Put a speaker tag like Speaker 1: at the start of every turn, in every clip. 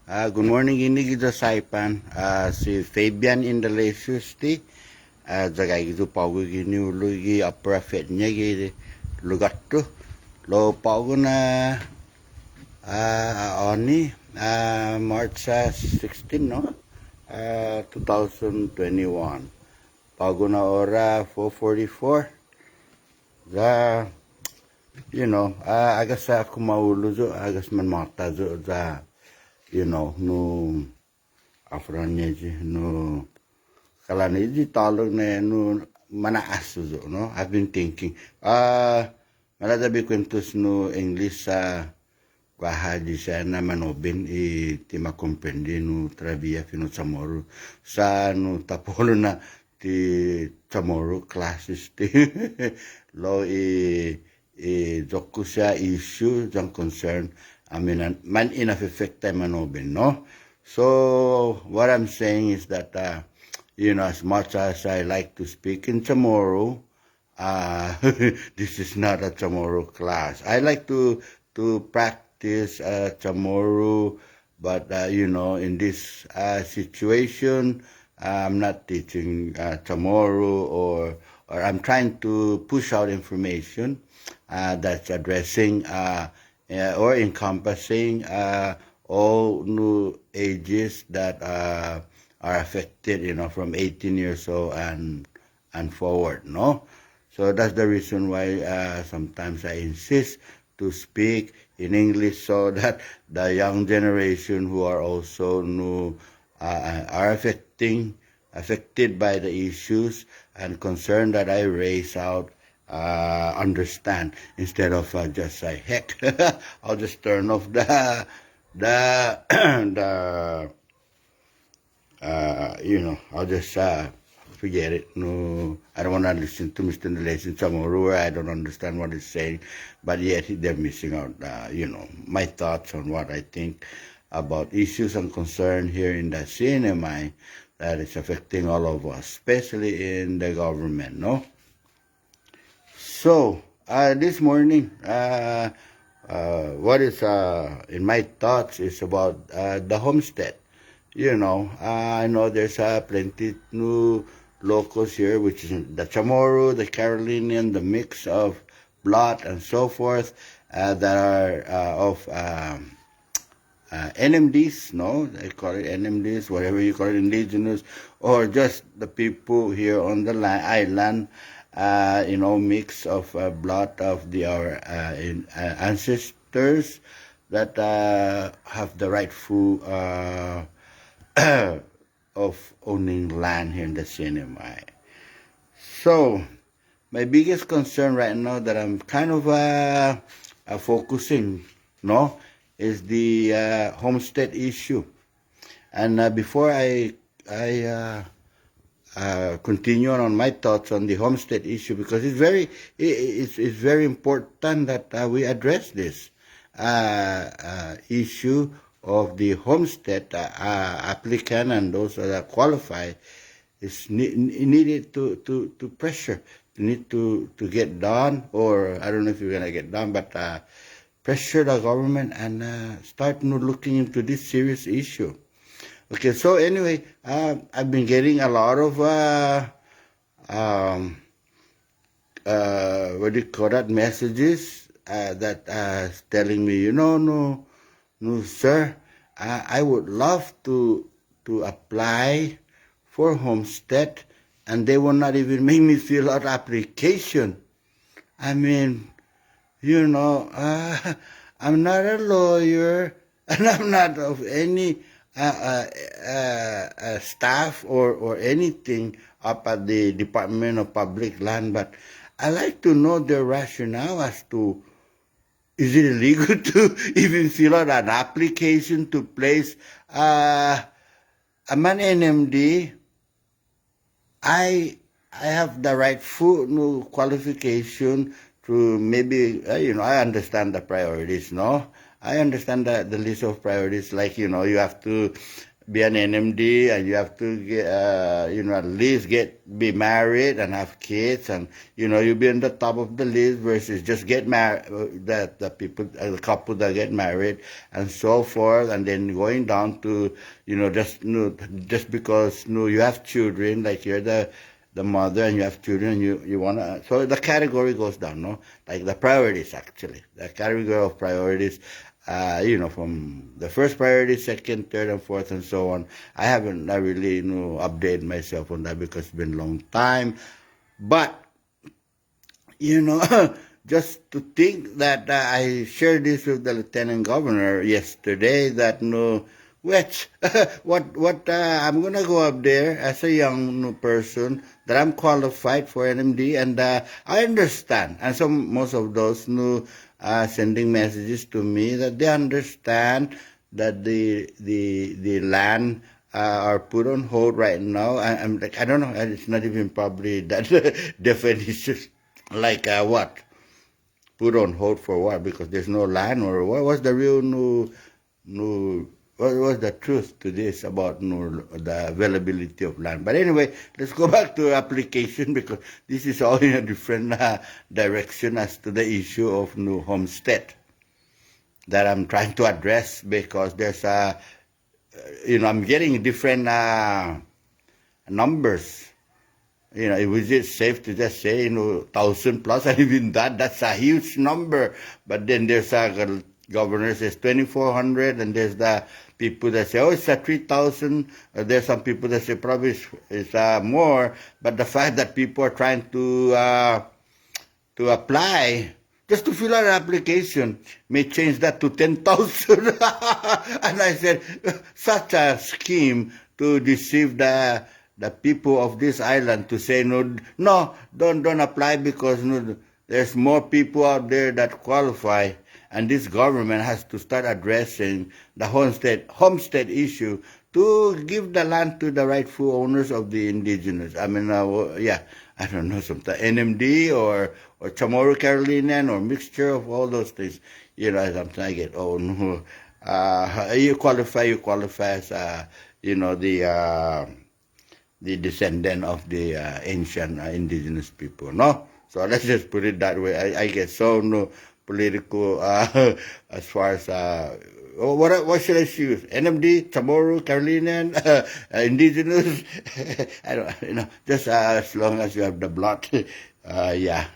Speaker 1: Good morning, ini kita Saipan. Si Fabian in the Leicester. Jaga gitu pau gini ulu gi upper fitnya gitu. Lugat tu. Lo pau na oni March 16 no. 2021. Pau na ora 4:44. Agas aku mau luzo, agas man mata zo no afrannya je no kalau ni talog ne no mana asu zo no. I've been thinking malada bi kwentus no English bahagi sana manobin ti makomprendi no travia fino Chamorro sa no tapolo na ti Chamorro classes ti lo zokusya issue jang concern man enough effect time manobin, no? So what I'm saying is that as much as I like to speak in Chamorro, this is not a Chamorro class. I like to practice Chamorro, but in this situation, I'm not teaching Chamorro or I'm trying to push out information that's addressing or encompassing all new ages that are affected, from 18 years old and forward, no? So that's the reason why sometimes I insist to speak in English so that the young generation who are also new are affected by the issues and concern that I raise out understand instead of just say heck. I'll just turn off I'll just forget it. No, I don't want to listen to Mr. Nelson Chamorro. I don't understand what he's saying, but yet they're missing out my thoughts on what I think about issues and concern here in the Cnmi that is affecting all of us, especially in the government, no? So, this morning, what is in my thoughts is about the homestead. I know there's plenty new locals here, which is the Chamorro, the Carolinian, the mix of blood and so forth, that are of NMDs, no? They call it NMDs, whatever you call it, indigenous, or just the people here on the island, mix of blood of our ancestors that have the rightful of owning land here in the Cnmi. So, my biggest concern right now that I'm kind of focusing, no, is the homestead issue. And before I continue on my thoughts on the homestead issue, because it's very important that we address this issue of the homestead applicant and those that qualify is needed to pressure, need to get done, or I don't know if you're gonna get done, but pressure the government and start looking into this serious issue. Okay, so anyway, I've been getting a lot of what do you call that, messages that telling me, no, sir, I would love to apply for homestead, and they will not even make me fill out application. I mean, I'm not a lawyer, and I'm not of any staff or anything up at the Department of Public Land, but I like to know their rationale as to, is it illegal to even fill out an application to place a man NMD? I have the rightful qualification to maybe, I understand the priorities, no? I understand the list of priorities, like, you have to be an NMD, and you have to get, at least be married and have kids, and you be on the top of the list versus just get married, the couple that get married and so forth, and then going down to just because you have children, like you're the mother and you have children, you want to, so the category goes down, no? Like the priorities, actually. The category of priorities, from the first priority, second, third, and fourth, and so on. I haven't really, updated myself on that because it's been a long time. But, just to think that I shared this with the Lieutenant Governor yesterday, that, which, I'm going to go up there as a young person, that I'm qualified for NMD, and I understand. And so most of those sending messages to me, that they understand that the land are put on hold right now. I'm like, I don't know, it's not even probably that definition, like what? Put on hold for what? Because there's no land, or what was the real what was the truth to this about the availability of land? But anyway, let's go back to application, because this is all in a different direction as to the issue of Homestead that I'm trying to address, because there's I'm getting different numbers. Was it safe to just say 1,000 plus? And even that's a huge number. But then there's a governor says 2,400, and there's the people that say, it's 3,000. There's some people that say probably it's more. But the fact that people are trying to apply just to fill out an application may change that to 10,000. And I said, such a scheme to deceive the people of this island, to say no, don't apply, because there's more people out there that qualify. And this government has to start addressing the homestead issue to give the land to the rightful owners of the indigenous. I mean, I don't know, sometimes NMD or Chamorro Carolinian, or mixture of all those things. Sometimes I get, you qualify as, the descendant of the ancient indigenous people, no? So let's just put it that way. I get so political as far as what should I choose? NMD, Chamorro, Carolinian, indigenous. I don't, just as long as you have the blood, yeah.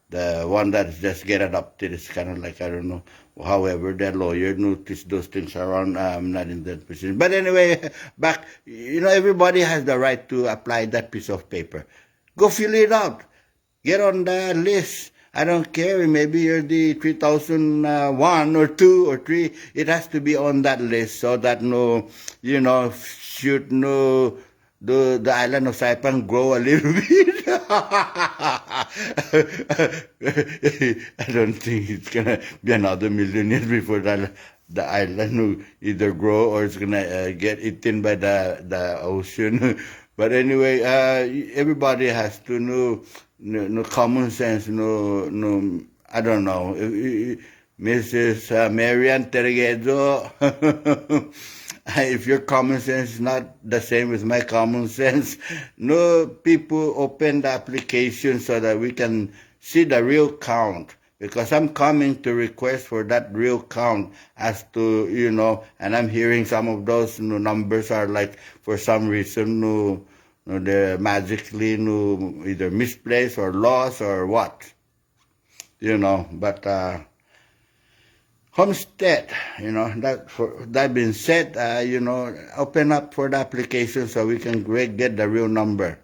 Speaker 1: The one that just get adopted is kind of like, I don't know. However, the lawyer noticed those things around. I'm not in that position. But anyway, back, everybody has the right to apply that piece of paper. Go fill it out. Get on the list. I don't care. Maybe you're the 3001 or 2 or 3. It has to be on that list, so that should the island of Saipan grow a little bit. I don't think it's gonna be another million years before the island will either grow or it's gonna get eaten by the ocean. But anyway, everybody has to know common sense. I don't know, Mrs. Marian Tergedo. If your common sense is not the same as my common sense, people open the application so that we can see the real count. Because I'm coming to request for that real count as to, and I'm hearing some of those numbers are like, for some reason, they're magically either misplaced or lost or what. But Homestead, that being said, open up for the application so we can get the real number.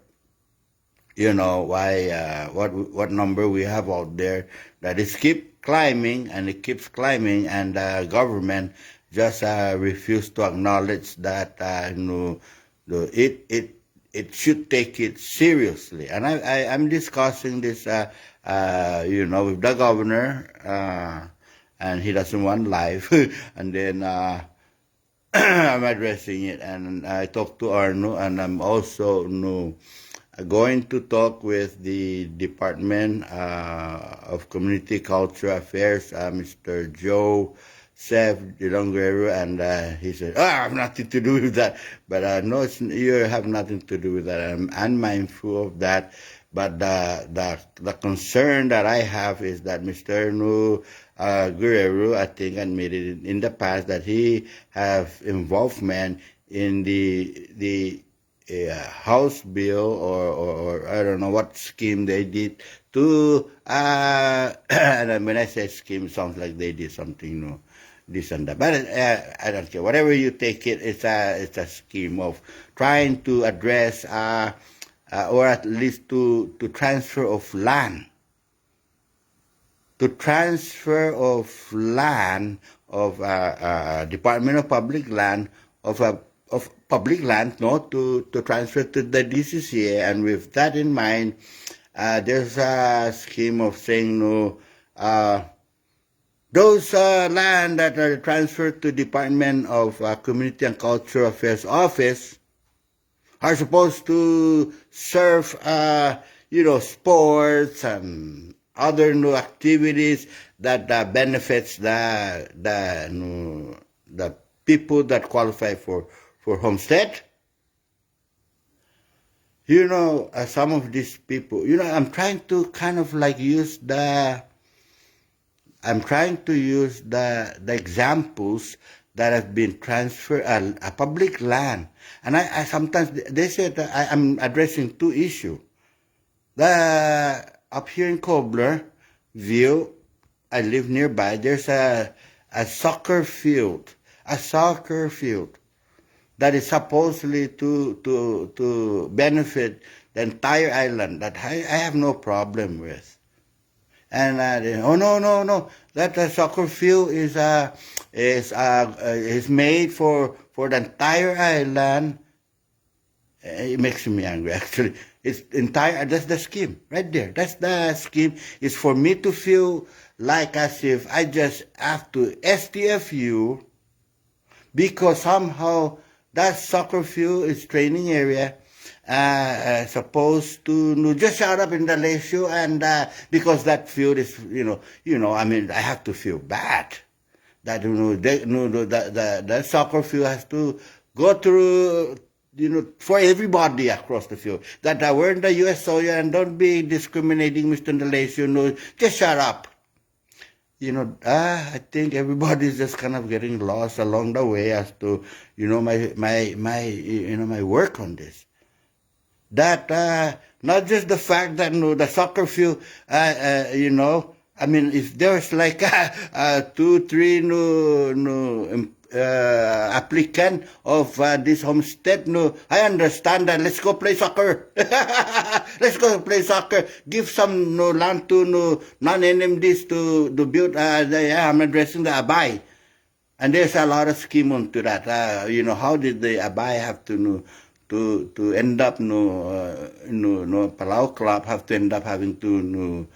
Speaker 1: Why, what number we have out there that is keep climbing, and it keeps climbing, and the government just refuse to acknowledge that, it should take it seriously. And I'm discussing this, with the governor, and he doesn't want life. And then I'm addressing it, and I talked to Arno, and I'm also going to talk with the Department of Community Culture Affairs, Mr. Joe Chef Guerrero, and he said, "Oh, I have nothing to do with that." But no, you have nothing to do with that. I'm mindful of that. But the concern that I have is that Mr. Guerrero, I think, admitted in the past that he have involvement in the House bill or I don't know what scheme they did to and when I say scheme, it sounds like they did something new, this and that. But I don't care. Whatever you take it, it's a scheme of trying to address or at least to transfer of land. To transfer of land of Department of Public Land of public land, no, to transfer to the DCCA, and with that in mind, there's a scheme of saying no. Those land that are transferred to Department of Community and Cultural Affairs Office are supposed to serve, sports and other new activities that benefits the people that qualify for Homestead. Some of these people, I'm trying to kind of like use the examples that have been transferred, a public land. And I sometimes, they said I'm addressing two issues. Up here in Cobbler View, I live nearby, there's a soccer field that is supposedly to benefit the entire island that I have no problem with. And no, that soccer field is made for the entire island. It makes me angry, actually. It's entire. That's the scheme right there. That's the scheme. It's for me to feel like as if I just have to STFU because somehow that soccer field is training area. Supposed to just shut up in the ratio, and because that field is, I mean, I have to feel bad that that soccer field has to go through, for everybody across the field. That we're in the U.S. soil and don't be discriminating, Mr. Ndalacio. Just shut up. I think everybody's just kind of getting lost along the way as to, my work on this. That not just the fact that the soccer field, I mean, if there's like 2-3 applicant of this homestead, I understand that. Let's go play soccer. Let's go play soccer. Give some land to non-NMDs to build. I'm addressing the Abay, and there's a lot of scheme onto that. How did the Abay have to end up Palau Club have to end up having to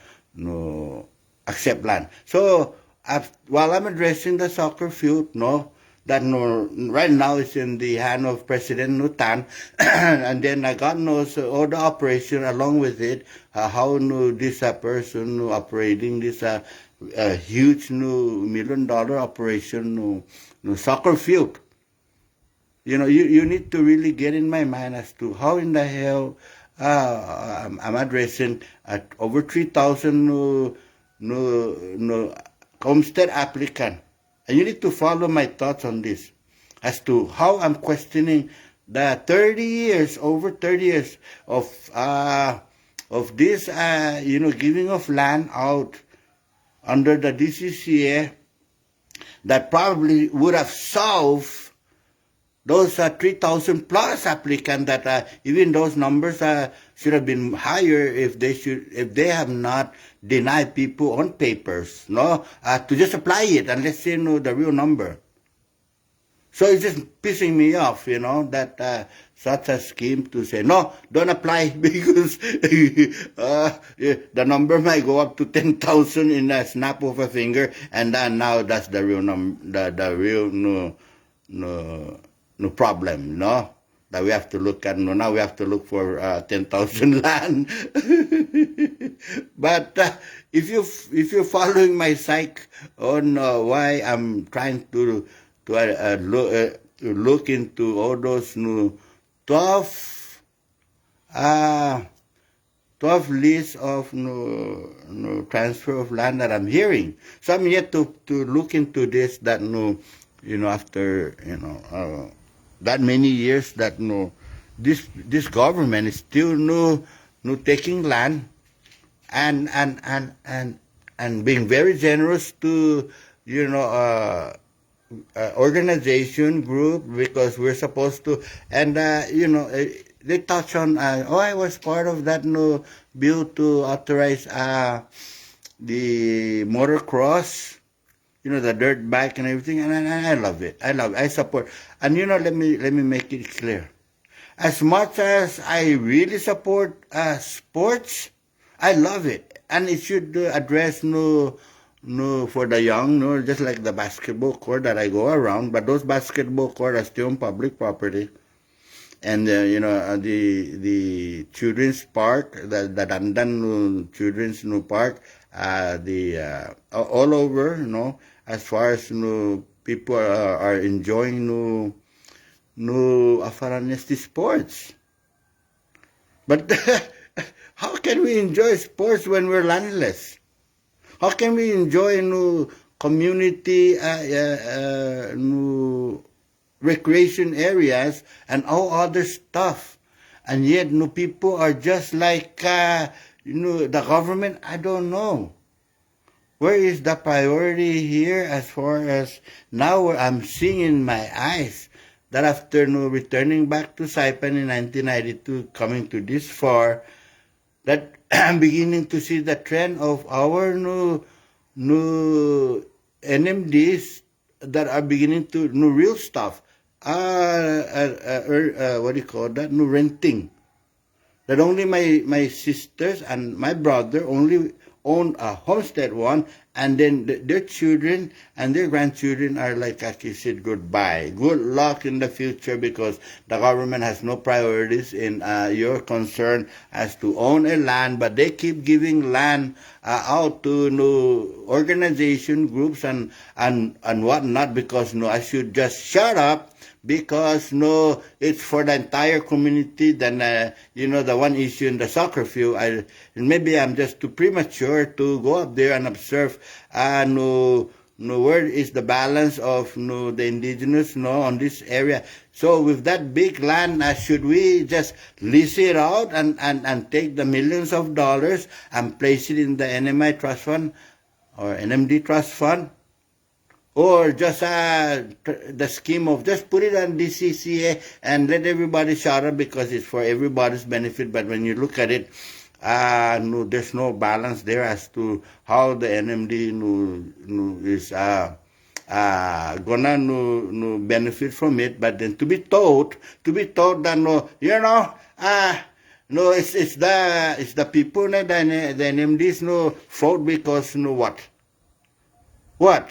Speaker 1: accept land. So while I'm addressing the soccer field, that right now it's in the hand of President Nutan, and then God knows all the operation along with it, how this person operating this huge $1 million operation soccer field. You need to really get in my mind as to how in the hell I'm addressing over 3,000 homestead applicant. And you need to follow my thoughts on this as to how I'm questioning the over 30 years of this, giving of land out under the DCCA that probably would have solved those 3,000 plus applicants that even those numbers should have been higher if they have not denied people on papers, to just apply it and let's say the real number. So it's just pissing me off, that such a scheme to say, no, don't apply because the number might go up to 10,000 in a snap of a finger, and then now that's the real the real problem, that we have to look at. Now we have to look for 10,000 land. But if you're following my psych on why I'm trying to look into all those new tough uh, tough list of no transfer of land that I'm hearing. So I'm yet to look into this that no, after that many years that no, this government is still no taking land and being very generous to you know organization group because we're supposed to and they touch on I was part of that no bill to authorize the motocross, the dirt bike and everything, and I love it. I support. And let me make it clear. As much as I really support sports, I love it, and it should address no for the young, no, just like the basketball court that I go around. But those basketball courts are still on public property, and the children's park, the Dandan children's park, the all over, as far as people are enjoying Afaranesti sports. But how can we enjoy sports when we're landless? How can we enjoy community recreation areas and all other stuff? And yet people are just like the government. I don't know. Where is the priority here as far as now I'm seeing in my eyes that after returning back to Saipan in 1992, coming to this far, that I'm beginning to see the trend of our new NMDs that are beginning to real stuff. What do you call that? Renting. That only my sisters and my brother only own a homestead one, and then their children and their grandchildren are like Aki said, goodbye. Good luck in the future because the government has no priorities in your concern as to own a land, but they keep giving land out to organization groups and whatnot because I should just shut up because it's for the entire community. Then the one issue in the soccer field, maybe I'm just too premature to go up there and observe where is the balance of the indigenous on this area. So with that big land, should we just lease it out and take the millions of dollars and place it in the NMI trust fund or NMD trust fund? Or just the scheme of just put it on DCCA and let everybody shut up because it's for everybody's benefit. But when you look at it, there's no balance there as to how the NMD is gonna benefit from it. But then to be told that it's the people the NMDs fault because what?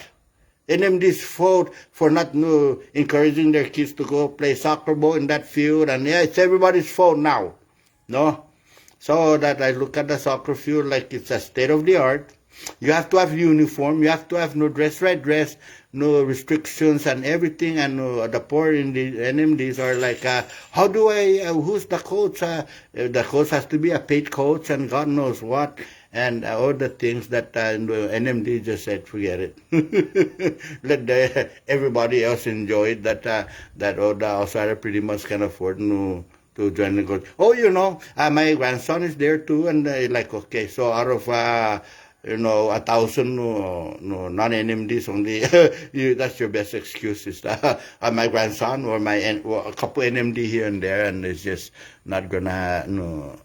Speaker 1: NMD's fault for not encouraging their kids to go play soccer ball in that field, and it's everybody's fault now, So that I look at the soccer field like it's a state of the art. You have to have uniform, you have to have no red dress, no restrictions and everything, and the poor in the NMDs are like, how do who's the coach? The coach has to be a paid coach and God knows what. And all the things that NMD just said, forget it. Let everybody else enjoy it. That all the outsider pretty much can afford to join the coach. Oh, my grandson is there too, and like okay, so out of 1,000 non-NMDs only, that's your best excuse is my grandson or a couple NMD here and there, and it's just not gonna,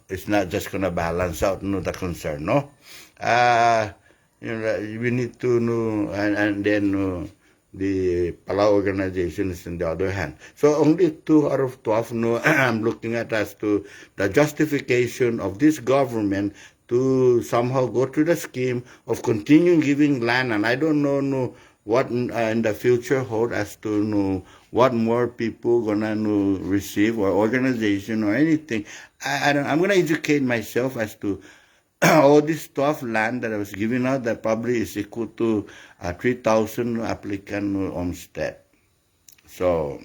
Speaker 1: it's not just gonna balance out, the concern, we need to know, and then the Palau organization is on the other hand. So only 2 out of 12, I'm looking at as to the justification of this government to somehow go to the scheme of continuing giving land, and I don't know what in the future hold as to what more people gonna receive or organization or anything. I'm gonna educate myself as to all this stuff land that I was giving out that probably is equal to 3,000 applicant homestead. So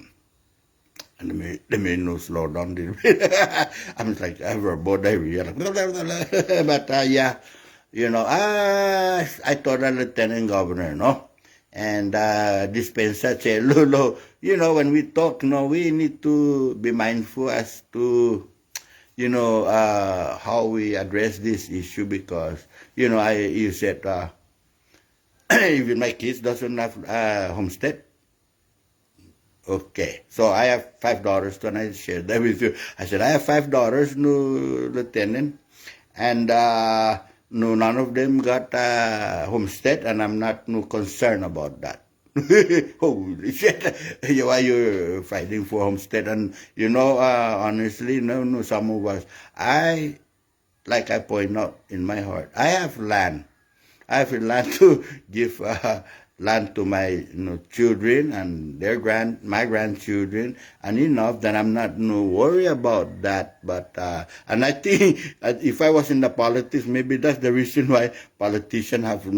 Speaker 1: let me no slow down a little bit. I'm like ever diarrhea, like, but yeah, you know, I told the lieutenant governor, no, and dispenser say, Lolo, you know, when we talk, no, we need to be mindful as to, you know, how we address this issue because, you know, you said even my kids doesn't have homestead. Okay, so I have $5, and I shared that with you. I said, I have $5, no, Lieutenant, and no, none of them got homestead, and I'm not no concerned about that. Holy shit, why you fighting for homestead? And, you know, honestly, no, some of us, like I point out in my heart, I have land. I have land to give land to my children and my grandchildren, and enough that I'm not worry about that. But and I think if I was in the politics, maybe that's the reason why politicians have a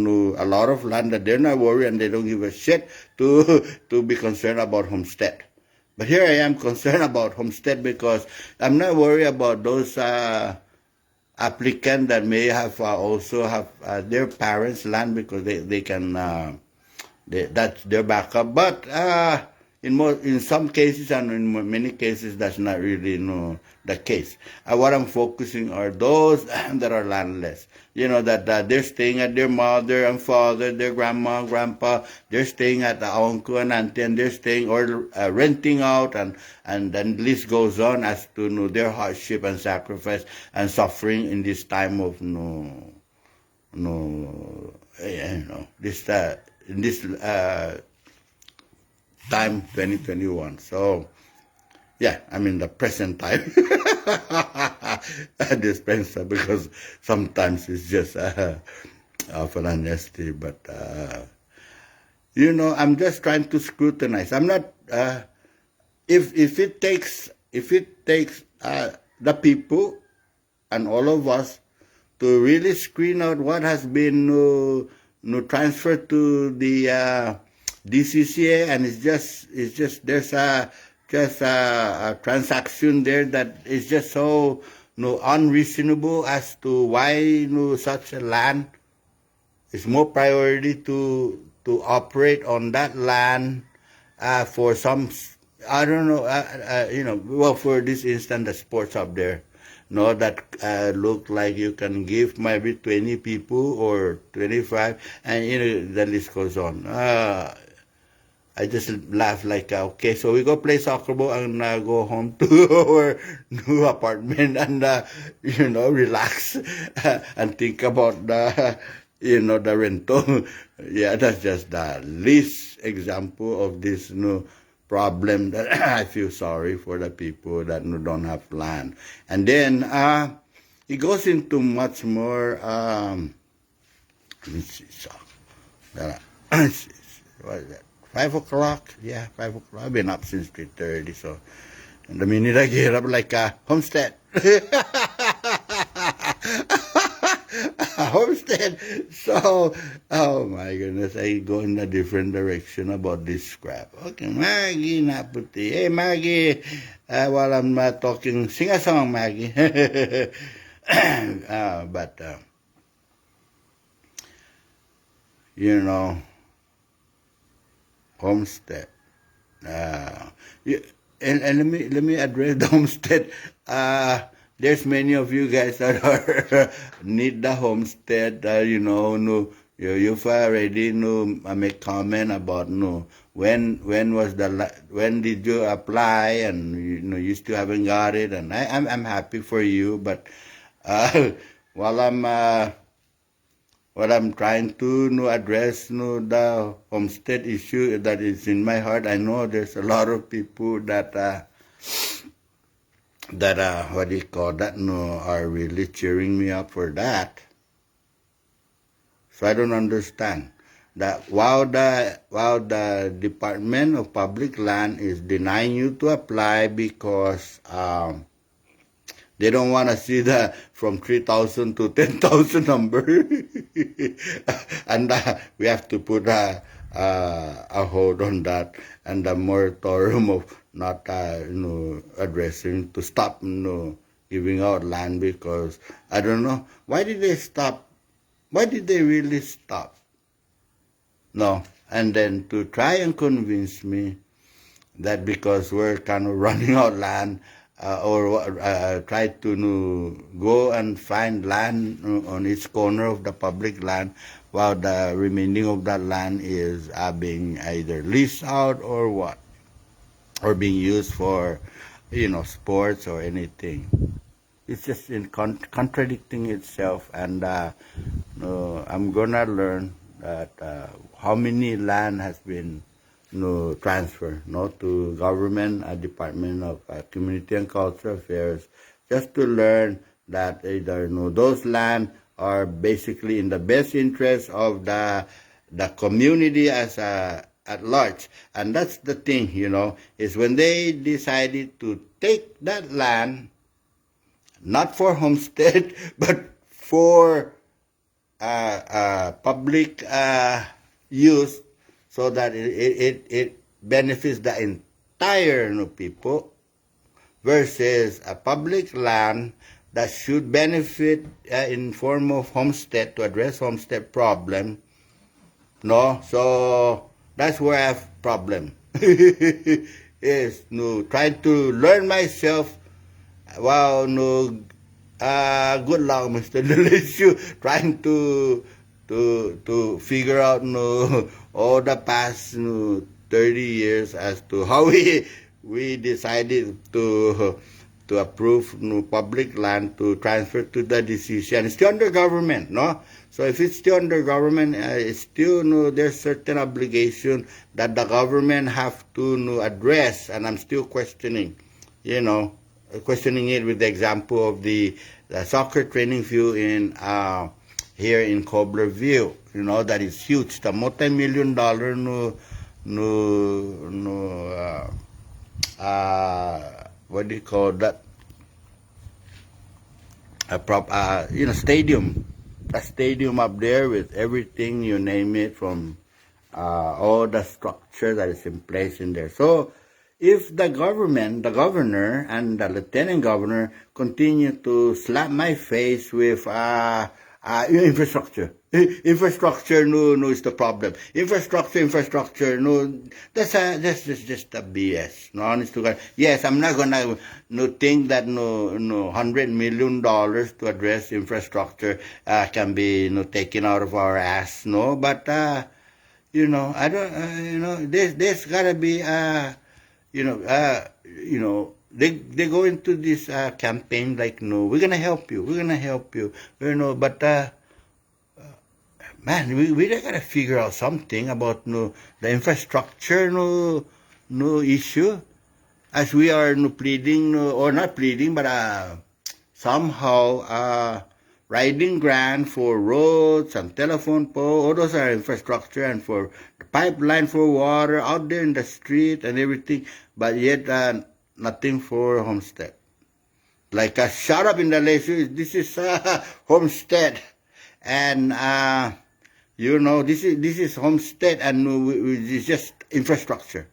Speaker 1: lot of land that they're not worried and they don't give a shit to be concerned about homestead. But here I am concerned about homestead because I'm not worried about those applicant that may have also have their parents' land because they can that's their backup. But in some cases and in many cases that's not really the case. What I'm focusing are those that are landless. You know that they're staying at their mother and father, their grandma and grandpa. They're staying at the uncle and auntie, and they're staying or renting out, and then the list goes on as to their hardship and sacrifice and suffering in this time of this in this time 2021. So yeah, I mean the present time. Dispenser because sometimes it's just awful and nasty, but you know, I'm just trying to scrutinize. I'm not if it takes the people and all of us to really screen out what has been transferred to the DCCA, and it's just there's a transaction there that is just so unreasonable as to why such a land is more priority to operate on that land for some, I don't know, you know, well, for this instance, the sports up there, that look like you can give maybe 20 people or 25, and you know the list goes on. I just laugh like, okay, so we go play soccer ball and go home to our new apartment and, you know, relax and think about the, you know, the rental. Yeah, that's just the least example of this problem that I feel sorry for the people that don't have land. And then it goes into much more, let me see, so, what is that? 5 o'clock? Yeah, 5 o'clock. I've been up since 3:30, so and the minute I get up, like Homestead. Homestead. So, oh my goodness, I go in a different direction about this scrap. Okay, Maggie, naputi. Hey, Maggie, while I'm talking, sing a song, Maggie. But, you know, Homestead. Yeah, and let me address the homestead. There's many of you guys that are need the homestead. You know, you've already make comment about when did you apply, and you still haven't got it, and I'm happy for you, but while what I'm trying to address the homestead issue that is in my heart. I know there's a lot of people that what do you call that, are really cheering me up for that. So I don't understand that while the Department of Public Land is denying you to apply because They don't want to see the from 3,000 to 10,000 number. And we have to put a hold on that and a moratorium of not addressing to stop giving out land, because I don't know why did they stop. Why did they really stop? No, and then to try and convince me that because we're kind of running out land, or try to go and find land on each corner of the public land, while the remaining of that land is being either leased out or what, or being used for, sports or anything. It's just contradicting itself, and I'm gonna learn that how many land has been transfer to government, Department of Community and Cultural Affairs, just to learn that either those land are basically in the best interest of the community as at large. And that's the thing, is when they decided to take that land, not for homestead, but for public use, so that it benefits the entire people, versus a public land that should benefit in form of homestead to address homestead problem. So that's where I have problem. Is trying to learn myself. Wow, good luck, Mr. Delicious, trying to figure out all the past 30 years as to how we decided to approve public land to transfer to the DCCA, and it's still under government, So if it's still under government, it's still there's certain obligation that the government have to address, and I'm still questioning, questioning it with the example of the soccer training field in here in Cobblerville, that is huge. The multi-million-dollar what do you call that? Stadium. A stadium up there with everything, you name it, from all the structure that is in place in there. So if the government, the governor and the lieutenant governor continue to slap my face with infrastructure. Infrastructure, no, is the problem. Infrastructure, no, that's just a BS. No, honest to God. Yes, I'm not gonna think that $100 million to address infrastructure can be taken out of our ass. But I don't. There's gotta be they go into this campaign like, we're gonna help you, but man, we gotta figure out something about the infrastructure issue, as we are pleading, or not pleading, but somehow writing grant for roads and telephone pole. All those are infrastructure, and for the pipeline for water out there in the street and everything, but yet nothing for homestead. Like shut up in the leisure, this is homestead, and this is homestead, and it's just infrastructure.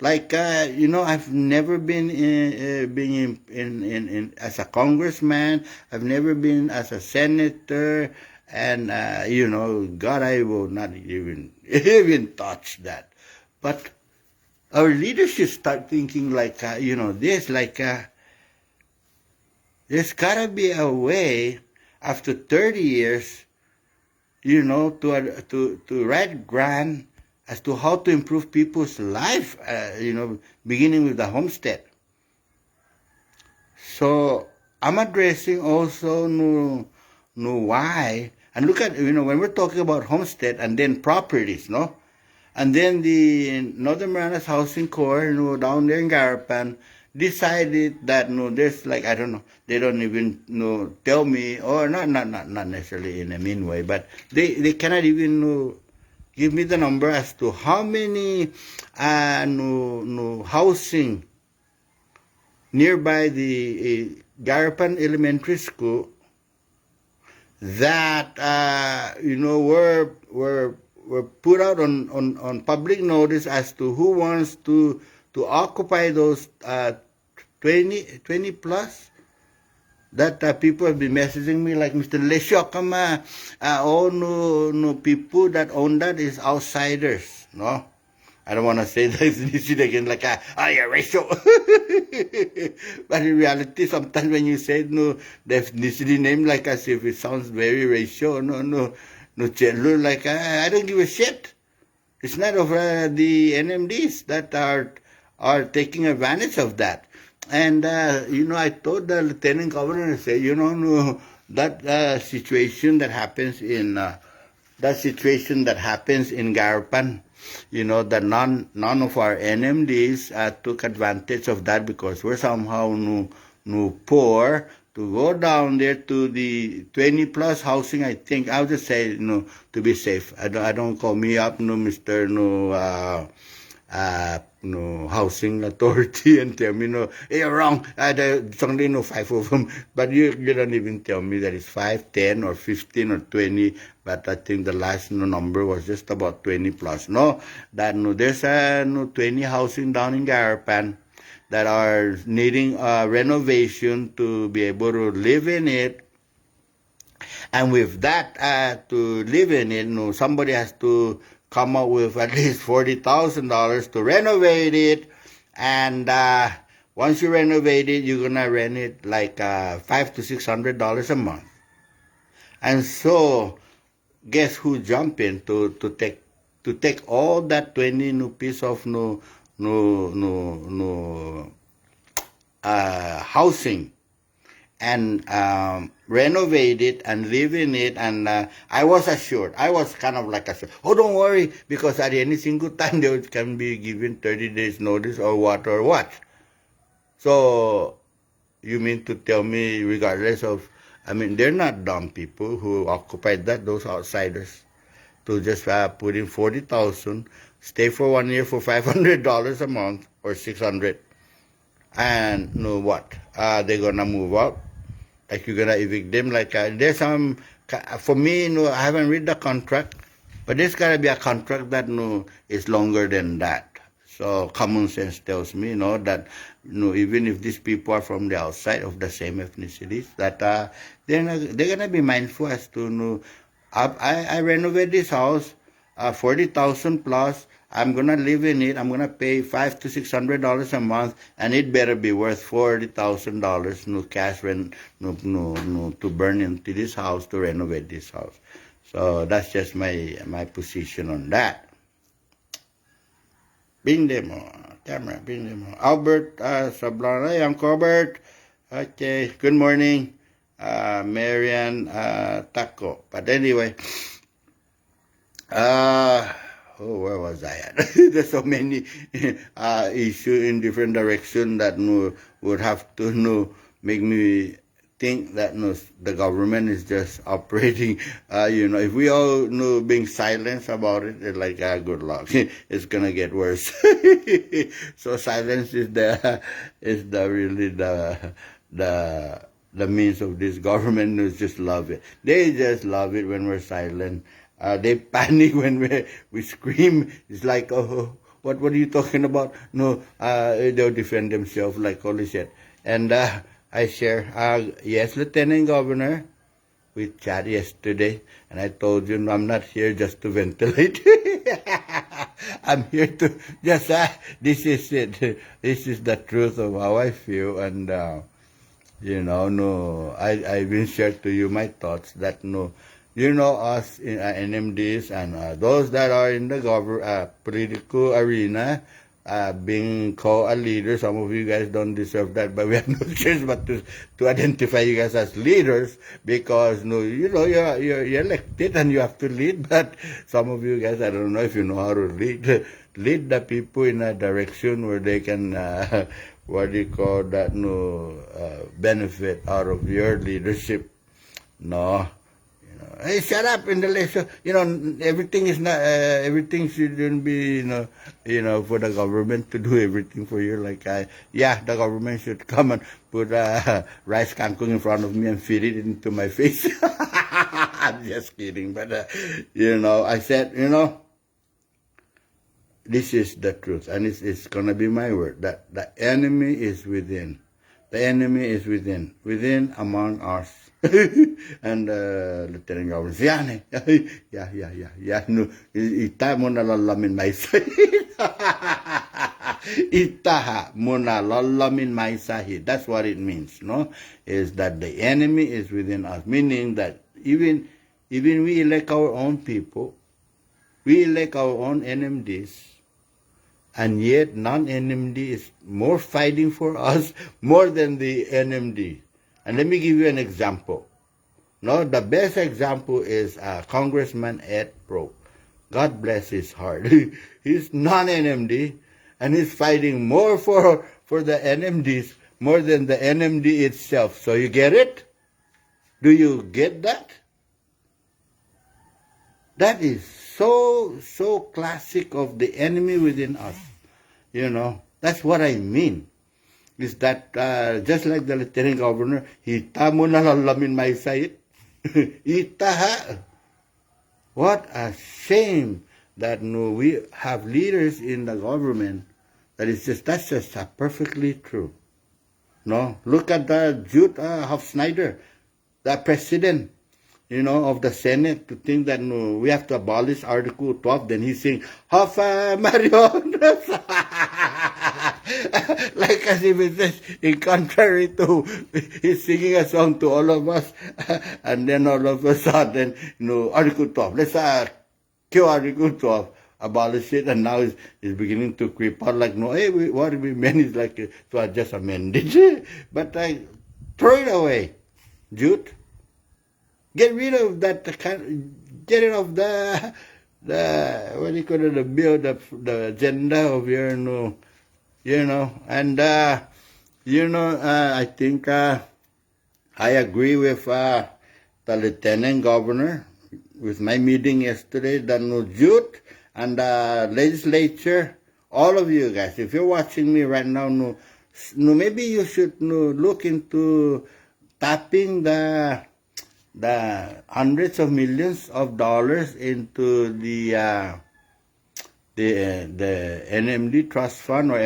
Speaker 1: Like I've never been in as a congressman. I've never been as a senator, and God, I will not even touch that. But our leaders should start thinking like this. Like there's gotta be a way after 30 years, to write grant as to how to improve people's life, beginning with the homestead. So I'm addressing also why, and look at, when we're talking about homestead and then properties, and then the Northern Marianas Housing Corps, down there in Garapan, decided that there's like, I don't know, they don't even tell me, or not necessarily in a mean way, but they cannot even give me the number as to how many housing nearby the Garapan Elementary School that were put out on public notice as to who wants to occupy those 20 plus. That people have been messaging me like, Mr. Lesho, kama, no people that own that is outsiders, no? I don't want to say that again, like, you're racial. But in reality, sometimes when you say no, the ethnicity name, like as if it sounds very racial, no, chelo, like, I don't give a shit. It's not of the NMDs that are taking advantage of that. And, I told the Lieutenant Governor, I said, no, that situation that happens in Garapan, that none of our NMDs took advantage of that because we're somehow no poor to go down there to the 20 plus housing. I think I'll just say to be safe. I don't call me up Mr. Housing authority and tell me hey, you're wrong. There's only 5 of them, but you don't even tell me that it's 5, 10 or 15 or 20. But I think the last number was just about 20 plus. There's 20 housing down in Garapan that are needing renovation to be able to live in it. And with that, to live in it, somebody has to come up with at least $40,000 to renovate it. And once you renovate it, you're gonna rent it like $500 to $600 a month. And so, guess who jumped in to take all that 20 new piece of housing and renovate it and live in it. And I was kind of like assured, don't worry, because at any single time they can be given 30 days notice or what. So you mean to tell me, regardless of, they're not dumb people who occupied those outsiders, to just put in 40,000, stay for 1 year for $500 a month or $600, and what? They're gonna move out? Like you're gonna evict them? Like there's some, for me, I haven't read the contract, but there's gotta be a contract that is longer than that. So common sense tells me, that even if these people are from the outside of the same ethnicities, that they're gonna be mindful as to I renovate this house, 40,000 plus. I'm gonna live in it. I'm gonna pay $500 to $600 a month, and it better be worth $40,000 cash rent to burn into this house to renovate this house. So that's just my position on that. Bing demo camera, bing demo. Albert Sablana, hey, Uncle Albert. Okay, good morning. Marian Taco. But anyway, where was I at? There's so many issues in different directions that would have to make me think that the government is just operating. If we all being silent about it, it's like good luck. It's gonna get worse. So silence is really the means of this government. Who just love it. They just love it when we're silent. They panic when we scream. It's like, what are you talking about? They'll defend themselves like holy shit. And I share, yes, Lieutenant Governor, we chat yesterday, and I told you I'm not here just to ventilate. I'm here to just, this is it. This is the truth of how I feel. And, I even shared to you my thoughts that, us in NMDs and those that are in the political arena, being called a leader. Some of you guys don't deserve that, but we have no choice but to identify you guys as leaders, because you're elected and you have to lead. But some of you guys, I don't know if you know how to lead the people in a direction where they can what do you call that, benefit out of your leadership. Hey, shut up in the lesson. Everything is not. Everything shouldn't be. For the government to do everything for you. Like, the government should come and put rice kangkong in front of me and feed it into my face. I'm just kidding, but I said, this is the truth, and it's gonna be my word that the enemy is within. The enemy is within among us. And Lieutenant Governor said, yeah, no, ita mo na lalamin may sahid. Itaha mo na lalamin may sahid. That's what it means, no? Is that the enemy is within us, meaning that even we elect our own people, we elect our own NMDs, and yet non-NMD is more fighting for us more than the NMD. And let me give you an example. No, the best example is Congressman Ed Pro. God bless his heart. He's non-NMD, and he's fighting more for the NMDs more than the NMD itself. So you get it? Do you get that? That is so classic of the enemy within us. That's what I mean. Is that just like the Lieutenant Governor, hita mo na lalamin may sayit. Itaha. What a shame that we have leaders in the government that's just perfectly true. No, look at the Jude Hofsnyder, the president, of the Senate, to think that we have to abolish Article 12. Then he's saying, Hofa Marion. Like as if it's just in contrary to, he's singing a song to all of us, and then all of a sudden, Article 12, let's kill Article 12, abolish it, and now it's beginning to creep out like, what we meant is like, to just amend it. But throw it away, Jude. Get rid of that, get rid of the what do you call it, the bill, the agenda of your, and, I think I agree with the Lieutenant Governor with my meeting yesterday, the Jude and the legislature, all of you guys, if you're watching me right now, maybe you should look into tapping the hundreds of millions of dollars into the NMD trust fund, or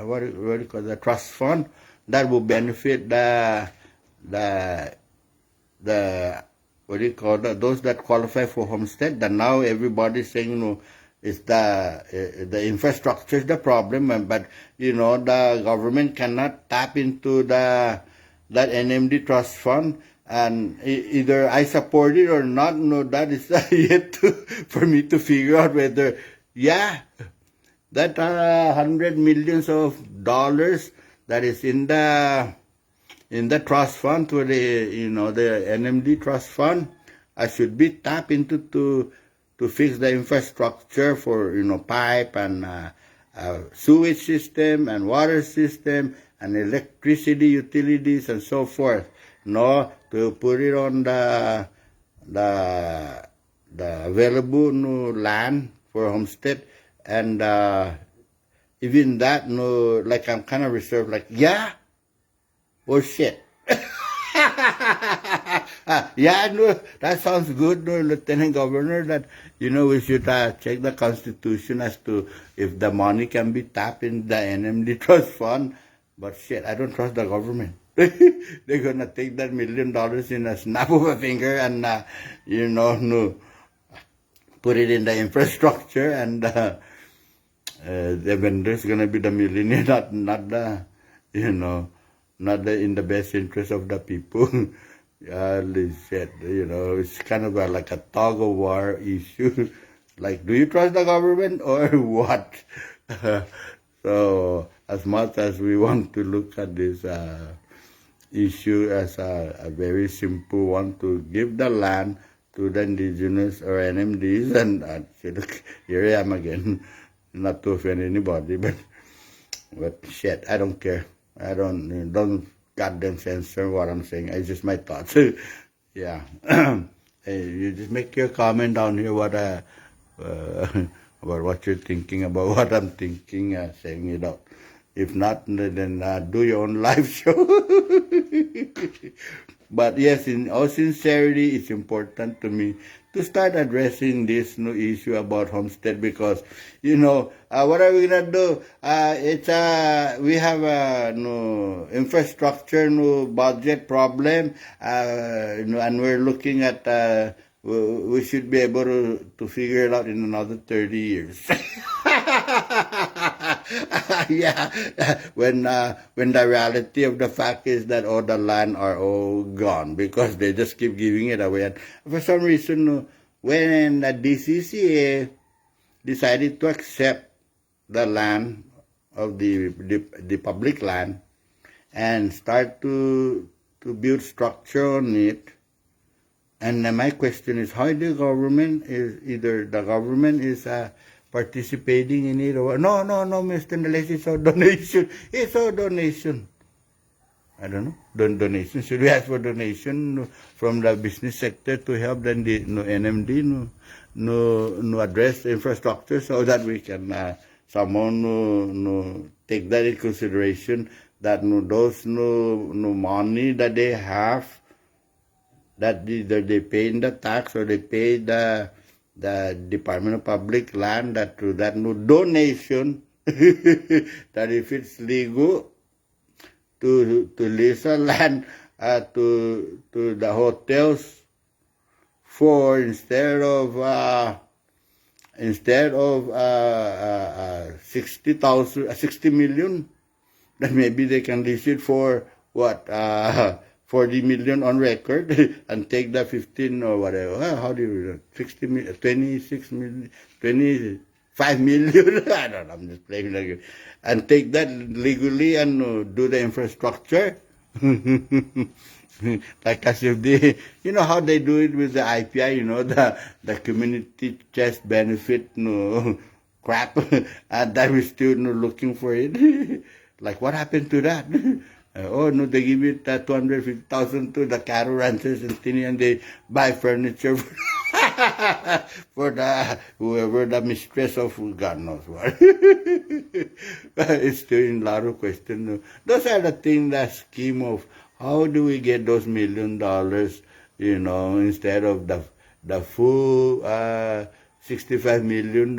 Speaker 1: what do you call the trust fund, that will benefit the what do you call that, those that qualify for Homestead. That now everybody's saying it's the infrastructure is the problem, but the government cannot tap into that NMD trust fund. And either I support it or not. That is yet for me to figure out whether, that $100 million that is in the trust fund, to the NMD trust fund, I should be tapped into to fix the infrastructure for pipe and sewage system and water system and electricity utilities and so forth. To put it on the available land for Homestead, and even that, like I'm kind of reserved, like, or shit. That sounds good, Lieutenant Governor, that, we should check the Constitution as to if the money can be tapped in the NMD Trust Fund. But shit, I don't trust the government. They're going to take that $1 million in a snap of a finger and, put it in the infrastructure, and the vendor's going to be the millionaire, not the, not in the best interest of the people. Shit, it's kind of like a tug of war issue. Like, do you trust the government or what? So, as much as we want to look at this issue as a very simple one, to give the land to the indigenous or NMDs, and here I am again, not to offend anybody, but shit, I don't care. I don't goddamn censor what I'm saying. It's just my thoughts. Yeah. You just make your comment down here what about what you're thinking about what I'm thinking, saying it out. If not, then do your own live show. But yes, in all sincerity, it's important to me to start addressing this new issue about Homestead because, what are we gonna do? We have a infrastructure, budget problem, and we're looking at we should be able to figure it out in another 30 years. Yeah, when the reality of the fact is that all the land are all gone because they just keep giving it away. And for some reason, when the DCCA decided to accept the land of the public land and start to build structure on it, and my question is how the government is participating in it or no, Mr. Neles, it's our donation. It's our donation. I don't know. Donation. Should we ask for donation from the business sector to help then the NMD address the infrastructure so that we can someone take that in consideration that those money that they have that either they pay in the tax or they pay the Department of Public Land that through that donation that if it's legal to lease a land to the hotels for instead of 60 million, then maybe they can lease it for what 40 million on record and take the 15 or whatever. How do you 60 million, 26 million, 25 million? I don't know, I'm just playing like and take that legally and do the infrastructure. Like as if they, how they do it with the IPI, the community chest benefit, crap, and that we're still looking for it. Like what happened to that? They give it 250,000 to the cattle ranchers in Tini and they buy furniture for whoever the mistress of God knows what. It's still in a lot of questions. Those are the things, that scheme of how do we get those $1 million, instead of the full $65 million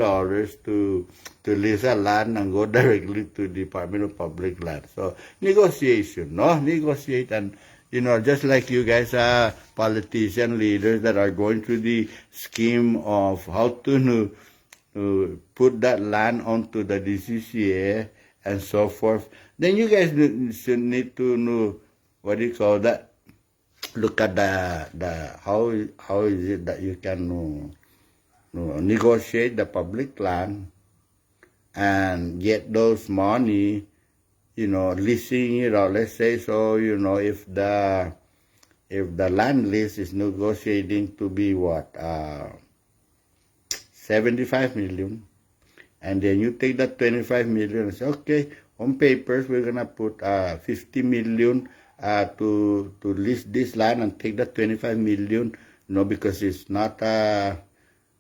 Speaker 1: to lease a land and go directly to the Department of Public Land. So negotiate and just like you guys are politician leaders that are going through the scheme of how to put that land onto the DCCA and so forth, then you guys should need to know what do you call that? Look at the how is it that you can negotiate the public land and get those money, leasing it out. Let's say so, if the land lease is negotiating to be what 75 million, and then you take that 25 million and say, okay, on papers we're gonna put 50 million to lease this land and take that 25 million, because it's not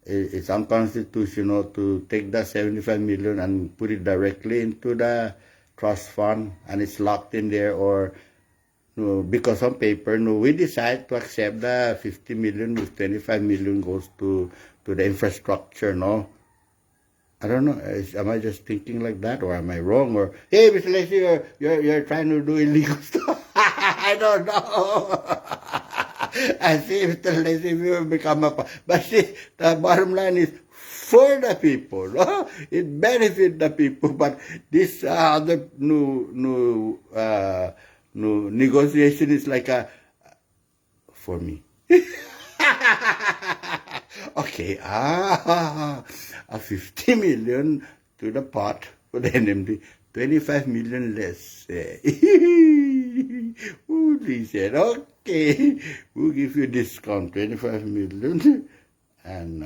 Speaker 1: it's unconstitutional to take that 75 million and put it directly into the trust fund and it's locked in there, or because on paper we decide to accept the 50 million with 25 million goes to the infrastructure. I don't know. Am I just thinking like that, or am I wrong? Or hey, Mr. Leslie, you're trying to do illegal stuff. I don't know. I see Mr. Leslie will become but see, the bottom line is for the people. It benefits the people, but this other new negotiation is like for me. Okay, 50 million to the pot for the NMD, 25 million less. He said, okay, we'll give you discount, 25 million. And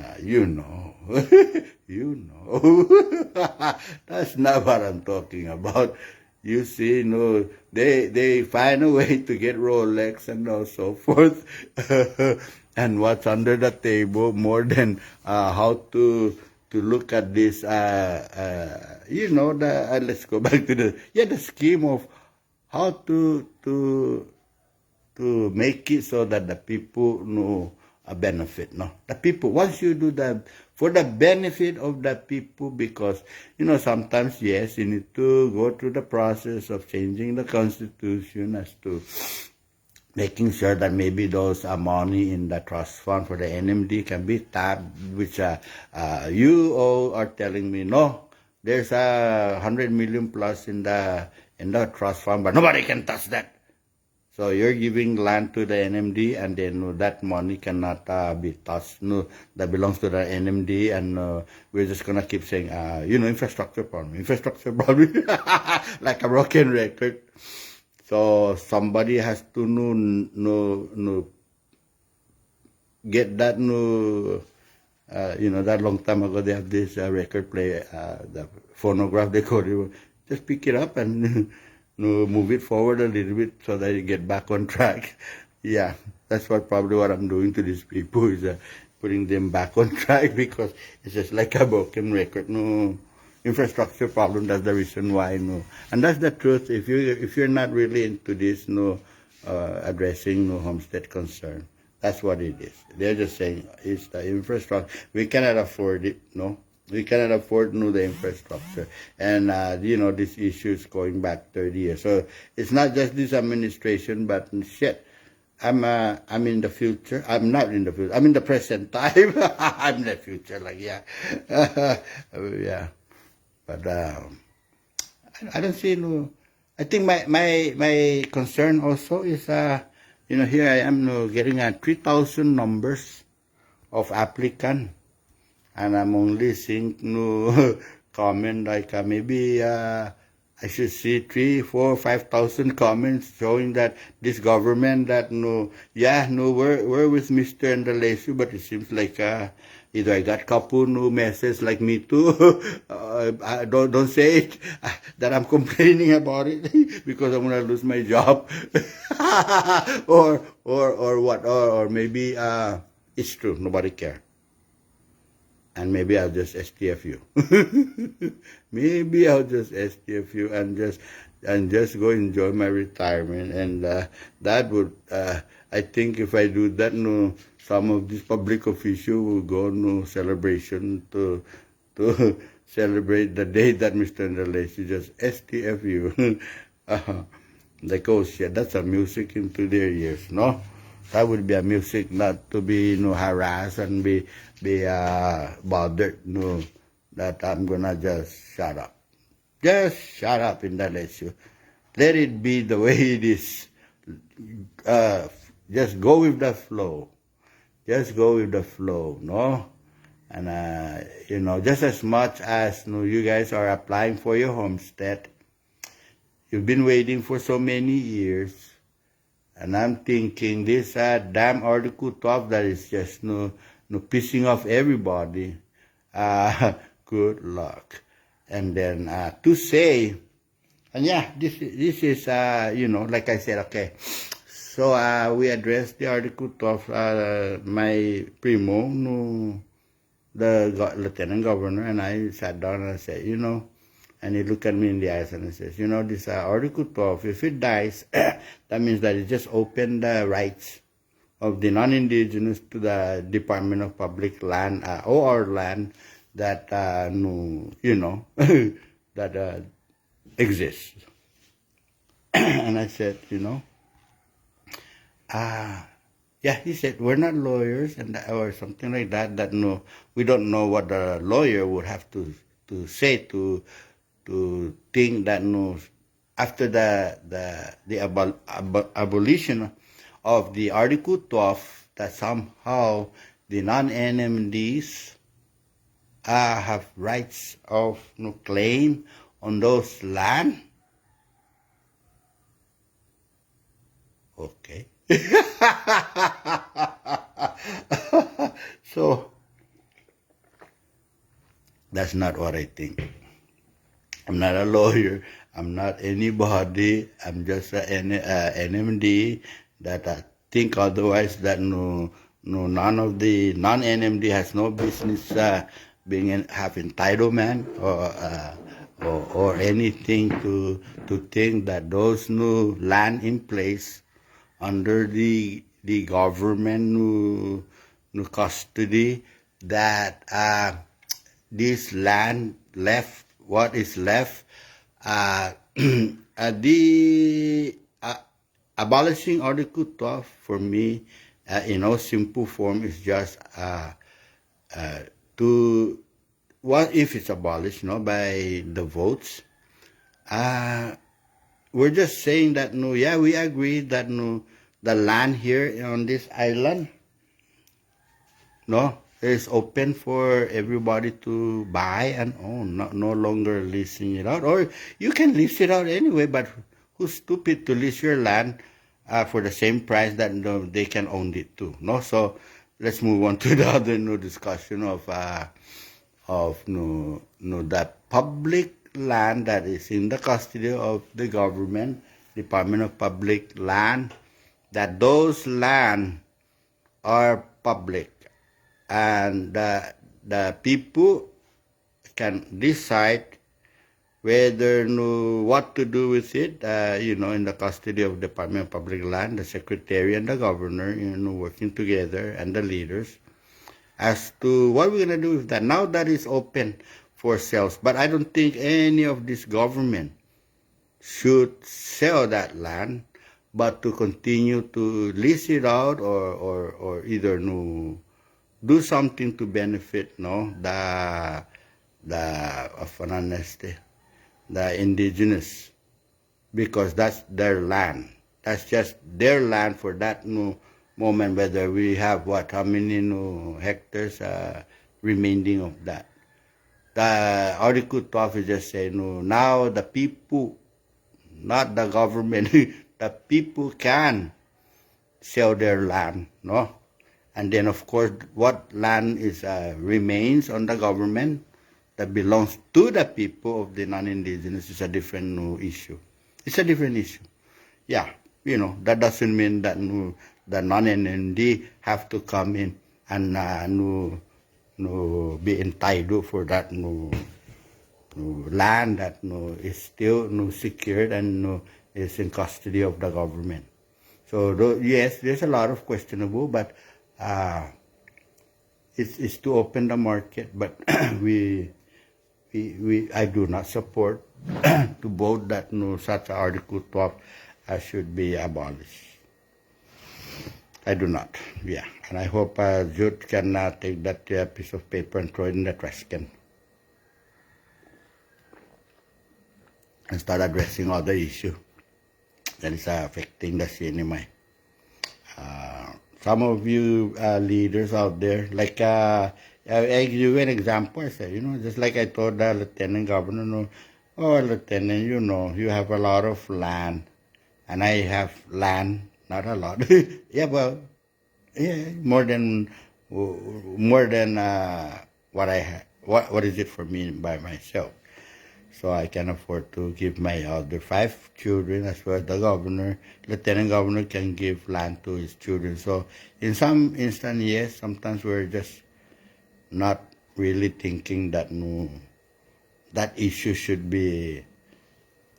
Speaker 1: that's not what I'm talking about. You see, they find a way to get Rolex and so forth. and what's under the table more than how to look at this, let's go back to the scheme of how to make it so that the people know a benefit. No, the people, once you do that for the benefit of the people, because sometimes, yes, you need to go through the process of changing the constitution as to making sure that maybe those money in the trust fund for the NMD can be tapped, which you all are telling me, no, there's 100 million plus in the trust fund, but nobody can touch that. So you're giving land to the NMD, and then that money cannot be touched. No, that belongs to the NMD, and we're just gonna keep saying, infrastructure problem, like a broken record. So somebody has to get that that long time ago they have this record player, the phonograph they call it. Just pick it up and move it forward a little bit so that you get back on track. Yeah, that's probably what I'm doing to these people, is putting them back on track, because it's just like a broken record. No infrastructure problem. That's the reason why. No, and that's the truth. If you're not really into this, addressing homestead concern, that's what it is. They're just saying it's the infrastructure. We cannot afford it. No. We cannot afford the infrastructure, and this issue is going back 30 years. So it's not just this administration, but shit. I'm in the future. I'm not in the future. I'm in the present time. I'm in the future. Yeah. But I don't see I think my concern also is here I am getting 3,000 numbers of applicant. And I'm only seeing comment like maybe I should see 3, 4, 5,000 comments showing that this government that we're with Mr. and the Lacy, but it seems like either I got couple messages like me too. Don't say it that I'm complaining about it because I'm gonna lose my job, or what, or maybe it's true, nobody cares. And maybe I'll just STF you. Maybe I'll just STF you and just go enjoy my retirement. And that would, I think, if I do that, some of these public officials will go celebration to celebrate the day that Mr. Ndalesi just STF you. Like, oh shit, that's a music into their ears, no? That would be a music not to be harassed and be bothered, that I'm gonna just shut up. Just shut up in that issue. Let it be the way it is. Just go with the flow. Just go with the flow, no? And just as much as you guys are applying for your homestead, you've been waiting for so many years. And I'm thinking this damn Article 12 that is just pissing off everybody. Good luck. And then to say, and yeah, this is like I said, okay. So we addressed the Article 12. My primo, the lieutenant governor, and I sat down and I said, and he looked at me in the eyes and he says, this Article 12, if it dies, that means that it just opened the rights of the non-indigenous to the Department of Public Land, or land that, that exists. And I said, yeah, he said, we're not lawyers or something like that, we don't know what the lawyer would have to say to think that after the abolition of the Article 12, that somehow the non-NMDs have rights of claim on those land. Okay. So that's not what I think. I'm not a lawyer. I'm not anybody. I'm just an NMD that I think otherwise that No, none of the non-NMD has no business have entitlement or anything to think that those new land in place under the government new custody, that this land left, what is left, the abolishing Article 12 for me, in simple form, is just to, what if it's abolished, by the votes? We're just saying that no, yeah, we agree that no, the land here on this island, is open for everybody to buy and own, no longer leasing it out. Or you can lease it out anyway, but who's stupid to lease your land for the same price that they can own it too? No, so let's move on to the other discussion of the public land that is in the custody of the government, Department of Public Land, that those land are public, and the people can decide whether what to do with it. In the custody of Department of Public Land, the secretary and the governor, working together, and the leaders, as to what we're going to do with that. Now that is open for sales, but I don't think any of this government should sell that land, but to continue to lease it out, or either do something to benefit the indigenous, because that's their land. That's just their land for that moment, whether we have how many hectares remaining of that. The Article 12 is just saying, now the people, not the government, the people can sell their land, and then of course what land is remains on the government that belongs to the people of the non-indigenous is a different issue. It's a different issue. Yeah, that doesn't mean that the non-NND have to come in and be entitled for that land that is still secured and is in custody of the government. So yes, there's a lot of questionable, but it's to open the market. But I do not support to vote that such Article 12 should be abolished. I do not. Yeah, and I hope Jude can take that piece of paper and throw it in the trash can and start addressing other issue that is affecting the Cnmi. Some of you leaders out there, like I give you an example. I said, just like I told the lieutenant governor, lieutenant, you have a lot of land, and I have land. Not a lot. Yeah, well, yeah, more than what I have. What is it for me by myself? So I can afford to give my other 5 children, as well as the governor. Lieutenant governor can give land to his children. So in some instance, yes, sometimes we're just not really thinking that that issue should be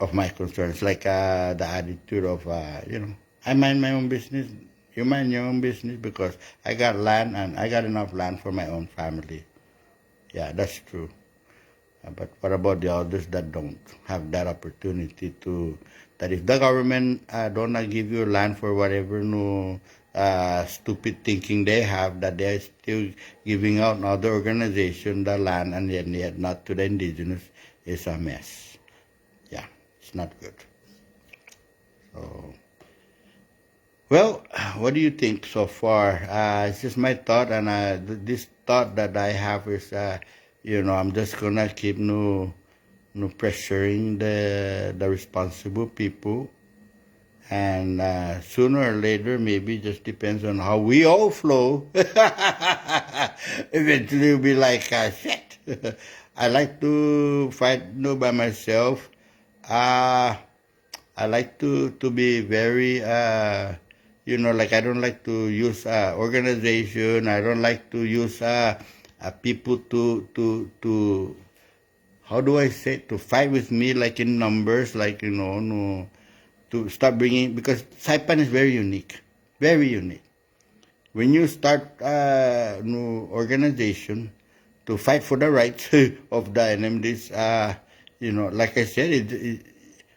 Speaker 1: of my concerns. Like the attitude of I mind my own business, you mind your own business, because I got land and I got enough land for my own family. Yeah, that's true. But what about the others that don't have that opportunity to, that if the government don't give you land for whatever stupid thinking they have, that they're still giving out another organization the land, and yet not to the indigenous, is a mess. Yeah, it's not good. So, well, what do you think so far? It's just my thought, and this thought that I have is, I'm just gonna keep pressuring the responsible people, and sooner or later, maybe just depends on how we all flow. Eventually, we'll be like, shit. I like to fight by myself. I like to be very like I don't like to use organization. I don't like to use people to how do I say, to fight with me like in numbers, like, no, to start bringing, because Saipan is very unique, very unique. When you start new organization to fight for the rights of the NMDs, like I said,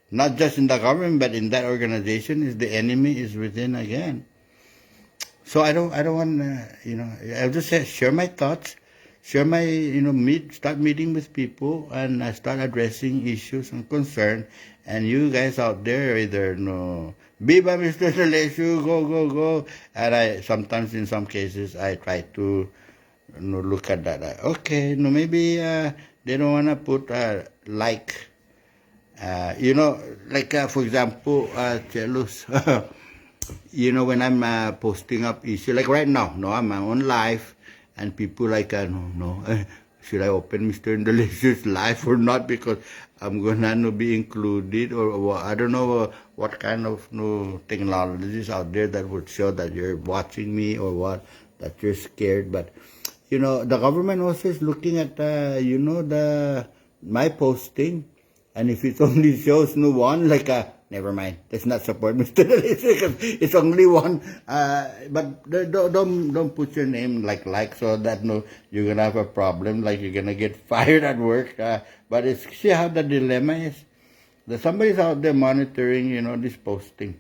Speaker 1: not just in the government, but in that organization, is the enemy is within again. So I don't want, I'll just share my thoughts, share my, start meeting with people and start addressing issues and concern. And you guys out there, either, Biba, Mr. Deleshu, go. And sometimes in some cases, I try to, look at that. Okay, maybe they don't want to put like, for example, Chelus, when I'm posting up issue, like right now, I'm on live, and people like, should I open Mr. Indonesia's live or not, because I'm gonna be included, or I don't know what kind of technologies out there that would show that you're watching me, or what, that you're scared. But the government also is looking at my posting, and if it only shows one, like never mind, let's not support Mr. Delesio because it's only one. But don't put your name like so that you're gonna have a problem, like you're gonna get fired at work. But see how the dilemma is. That somebody's out there monitoring, this posting,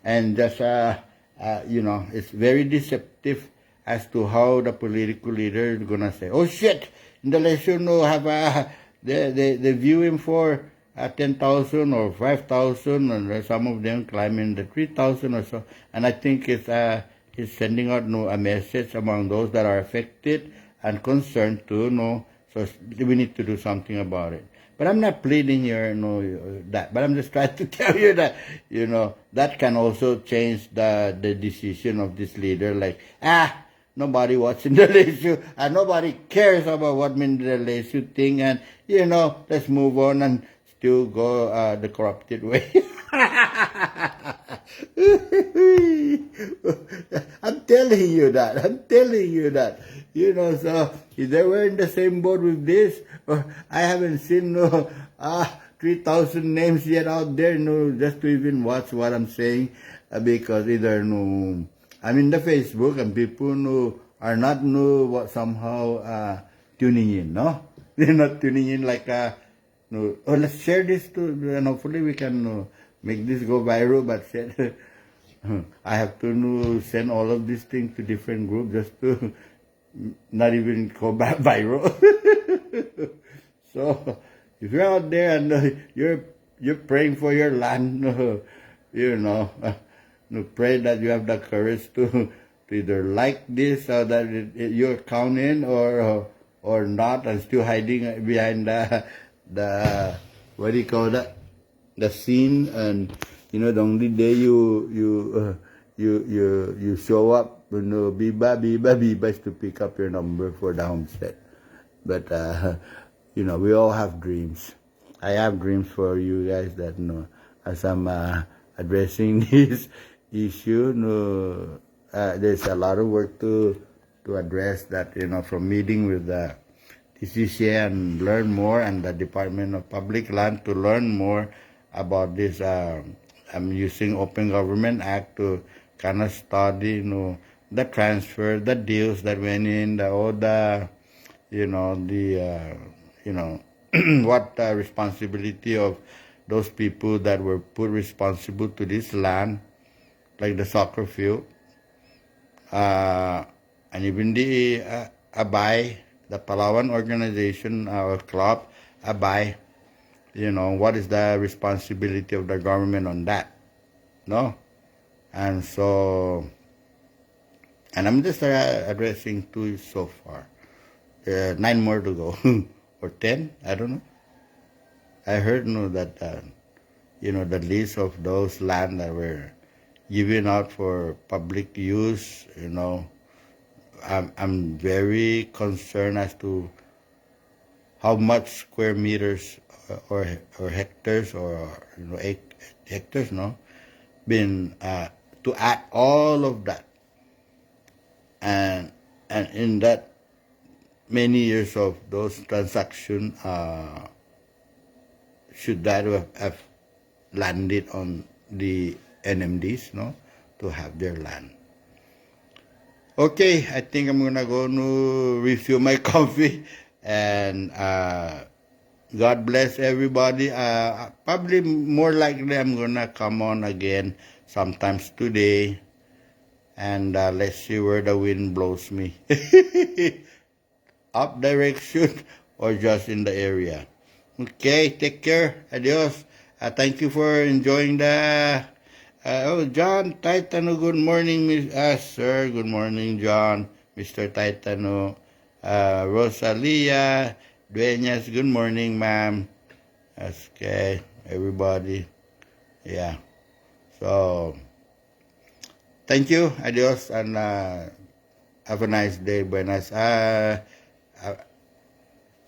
Speaker 1: and just it's very deceptive as to how the political leader is gonna say, oh shit, Delesio have they view him for 10,000 or 5,000, and some of them climbing the 3,000 or so. And I think it's sending out a message among those that are affected and concerned too. So we need to do something about it. But I'm not pleading here, that. But I'm just trying to tell you that, that can also change the decision of this leader. Like, nobody watching the issue, and nobody cares about what the issue thing, and let's move on and still go the corrupted way. I'm telling you that. So if they were in the same boat with this, I haven't seen 3,000 names yet out there, just to even watch what I'm saying, because either I'm in the Facebook, and people are not somehow tuning in, They're not tuning in like, let's share this and hopefully we can make this go viral, but I have to send all of these things to different groups just to not even go back viral. So if you're out there and you're praying for your land, pray that you have the courage to either like this, or that you're counting, or not, and still hiding behind the what do you call that, the scene. And the only day you show up, Biba is to pick up your number for the homestead. But we all have dreams. I have dreams for you guys that as I'm addressing this issue, there's a lot of work to address that, from meeting with the DCCA and learn more, and the Department of Public Land to learn more about this. I'm using Open Government Act to kind of study, the transfer, the deals that went in, what responsibility of those people that were put responsible to this land, like the soccer field, and even the ABAY, the Palawan organization or club, ABAY, what is the responsibility of the government on that, And so, and I'm just addressing 2 so far. 9 more to go, or 10, I don't know. I heard that, the list of those land that were given out for public use, I'm very concerned as to how much square meters or hectares, or hectares, been to add all of that. And in that many years of those transactions, should that have landed on the NMDs, no, to have their land. Okay, I think I'm gonna go to refill my coffee, and God bless everybody. Probably more likely I'm gonna come on again sometimes today, and let's see where the wind blows me. Up direction or just in the area. Okay, take care. Adios. Thank you for enjoying the... John Titano, good morning, sir. Good morning, John. Mr. Titano. Rosalia Dueñas, good morning, ma'am. Okay, everybody. Yeah. So, thank you. Adios. And have a nice day. Buenas.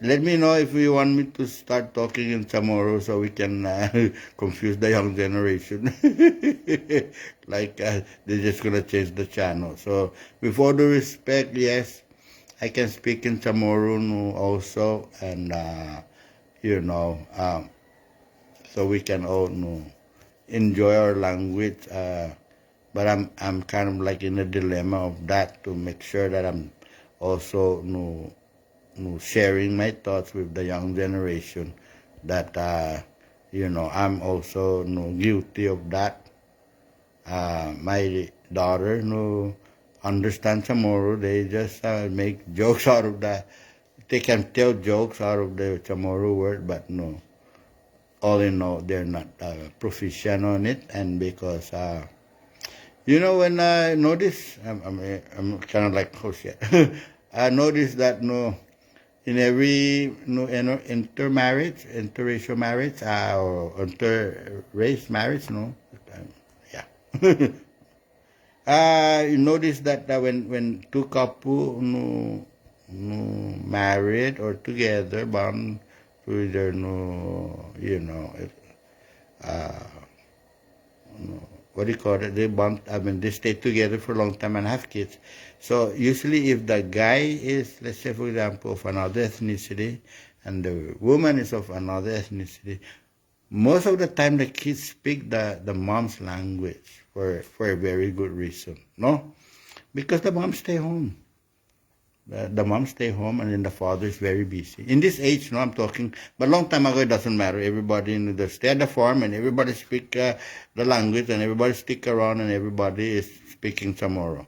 Speaker 1: Let me know if you want me to start talking in Chamorro so we can confuse the young generation. Like they're just going to change the channel. So with all due respect, yes, I can speak in Chamorro also. And, so we can all enjoy our language. But I'm kind of like in a dilemma of that to make sure that I'm also sharing my thoughts with the young generation that, I'm also guilty of that. My daughter understands Chamorro. They just make jokes out of that. They can tell jokes out of the Chamorro word, but all in all, they're not proficient on it. And because, when I notice, I'm kind of like, oh shit. I noticed that, in every intermarriage, interracial marriage, or inter-race marriage, you notice that when two couple married or together, bound to either what do you call it? They bond. They stay together for a long time and have kids. So usually, if the guy is, let's say, for example, of another ethnicity, and the woman is of another ethnicity, most of the time the kids speak the mom's language for a very good reason, no? Because the mom stay home. The mom stay home, and then the father is very busy. In this age, I'm talking, but long time ago, it doesn't matter. Everybody they stay at the farm, and everybody speak the language, and everybody stick around, and everybody is speaking Chamorro.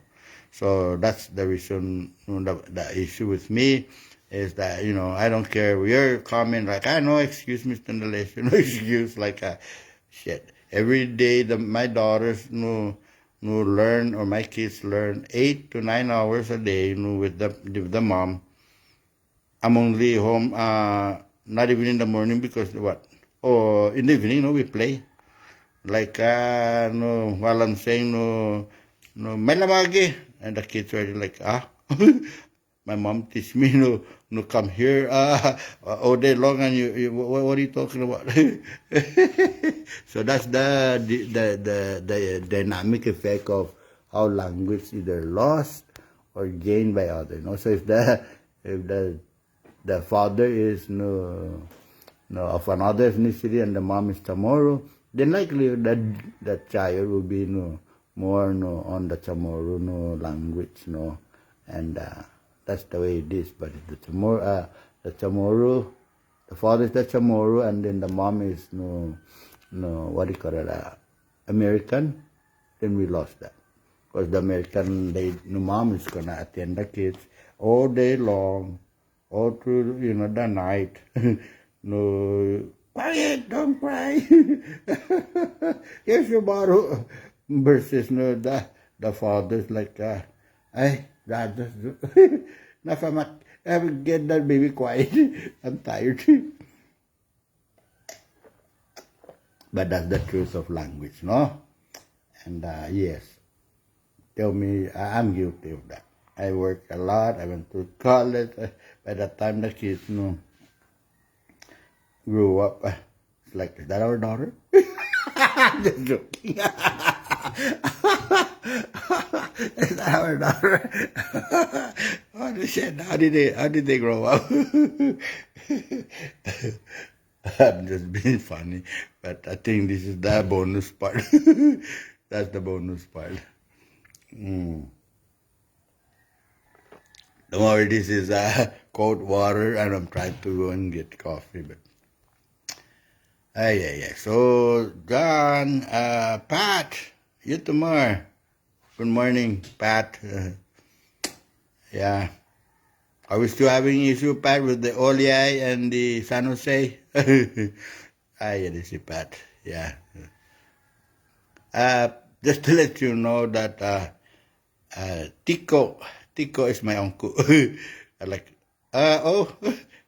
Speaker 1: So that's the reason. The issue with me is that I don't care. You're comment like, no excuse, Mr. Nalesh, no excuse, like shit. Every day, my daughters learn, or my kids learn 8 to 9 hours a day with the mom. I'm only home not even in the morning because what? Or in the evening, we play. Like while I'm saying may lamagi, and the kids are like my mom teach me no come here all day long, and you what are you talking about? So that's the dynamic effect of how language either lost or gained by others. So if the father is of another ethnicity and the mom is Chamorro, then likely that child will be more on the Chamorro language, and that's the way it is. But the Chamorro, the father is the Chamorro, and then the mom is what do you call it, American. Then we lost that, because the American the mom is gonna attend the kids all day long, all through the night. Quiet, don't cry. Here's your bottle. Versus the father's like, I get that baby quiet. I'm tired. But that's the truth of language, no? And yes, tell me, I'm guilty of that. I worked a lot. I went to college. By the time the kids grew up, it's like, is that our daughter? Just joking. Is that our daughter? Holy shit! How did they grow up? I'm just being funny, but I think this is the bonus part. That's the bonus part. Mm. Don't worry, this is cold water, and I'm trying to go and get coffee. But yeah. So, John, Pat, you tomorrow. Good morning, Pat. Yeah. Are we still having issue, Pat, with the Oliai and the San Jose? Yeah, this is Pat. Yeah. Just to let you know that Tico is my uncle. I like, oh,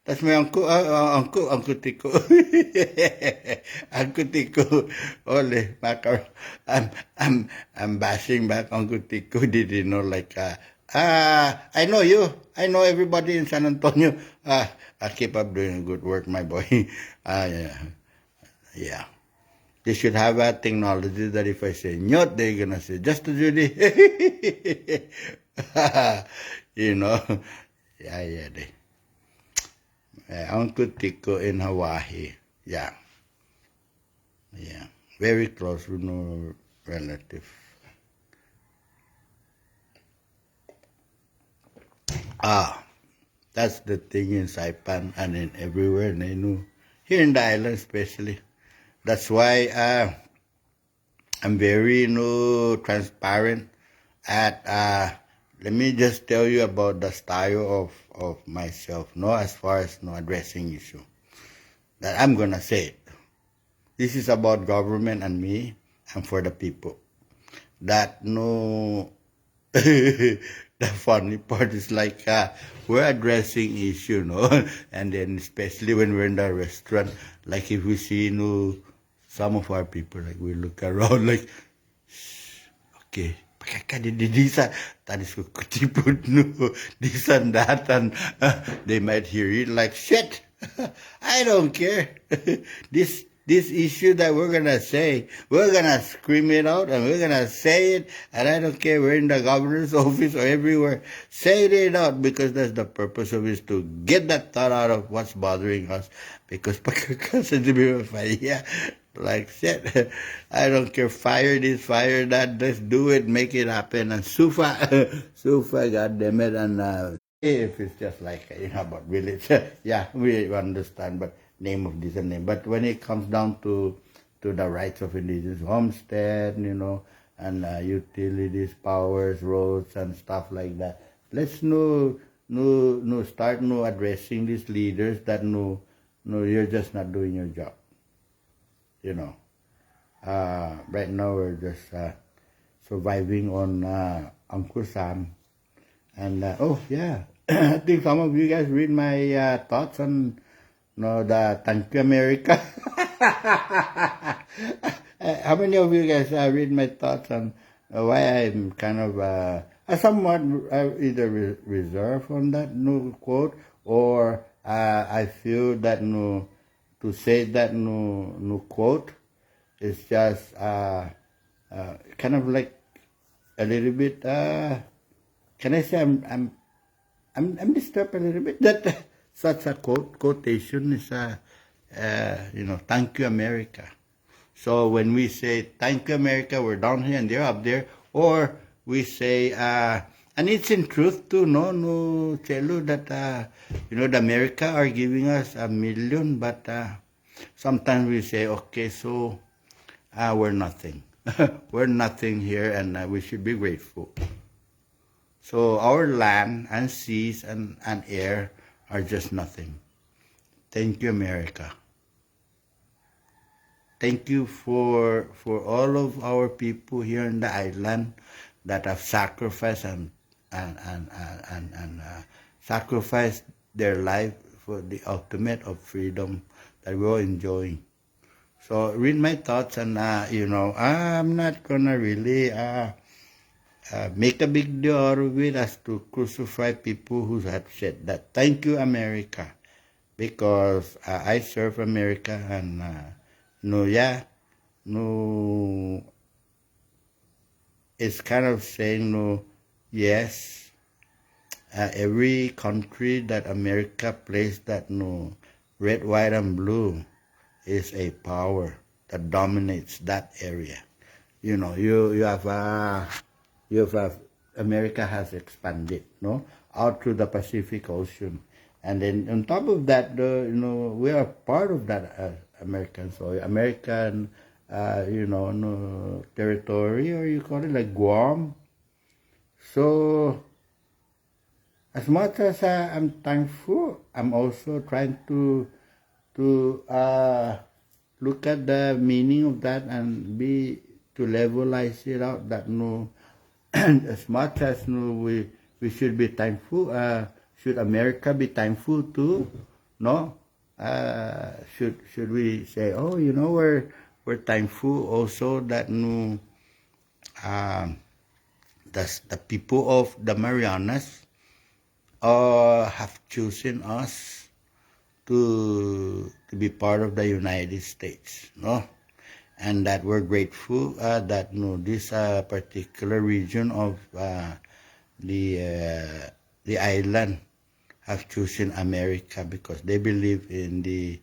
Speaker 1: that's my uncle, Uncle Tico. Uncle Tico. Ole, I'm bashing back Uncle Tico. Did you know, like, I know you. I know everybody in San Antonio. I keep up doing good work, my boy. Yeah. They should have a technology that if I say nyot, they're gonna say just to Judy. You know. Yeah. Uncle Tico in Hawaii. Yeah. Very close, with no relative. That's the thing in Saipan and in everywhere, they know. Here in the island especially. That's why I'm very transparent at let me just tell you about the style of myself, as far as addressing issue. That I'm gonna say it. This is about government and me and for the people. That the funny part is like we're addressing issue, and then especially when we're in the restaurant, like if we see some of our people, like we look around like, okay, this and that, and they might hear it like shit. I don't care. This issue that we're gonna say, we're gonna scream it out and we're gonna say it, and I don't care. We're in the governor's office or everywhere. Say it out, because that's the purpose of it, is to get that thought out of what's bothering us. Because like shit, I don't care. Fire this, fire that. Let's do it, make it happen. And Sufa, goddamn it, and if it's just like about village, yeah, we understand, but name of this and name. But when it comes down to the rights of indigenous, homestead, and utilities, powers, roads, and stuff like that, let's start addressing these leaders that you're just not doing your job. Right now we're just surviving on Uncle Sam. And oh yeah, I think some of you guys read my thoughts on the Thank You America. How many of you guys read my thoughts on why I'm kind of somewhat either reserved on that quote, or I feel that to say that quote is just kind of like a little bit. Can I say I'm disturbed a little bit that such a quotation is Thank You America. So when we say Thank You America, we're down here and they're up there, or we say and it's in truth too, Chelo, that the America are giving us $1 million, but sometimes we say, okay, so we're nothing. We're nothing here, and we should be grateful. So our land and seas and air are just nothing. Thank you, America. Thank you for all of our people here in the island that have sacrificed and sacrificed their life for the ultimate of freedom that we're all enjoying. So read my thoughts, and I'm not gonna really make a big deal out of it as to crucify people who have said that. Thank you, America, because I serve America, and it's kind of saying, no, yes, every country that America placed that no red, white, and blue is a power that dominates that area. You know, you have America has expanded, no, out to the Pacific Ocean, and then on top of that, we are part of that American soil, American, no, territory, or you call it like Guam. So, as much as I'm thankful, I'm also trying to look at the meaning of that and to levelize it out. That no, as much as no, we should be thankful. Should America be thankful too? No. Should we say, oh, we're thankful also that no, the people of the Marianas have chosen us to be part of the United States, no, and that we're grateful that no, this particular region of the island have chosen America because they believe in the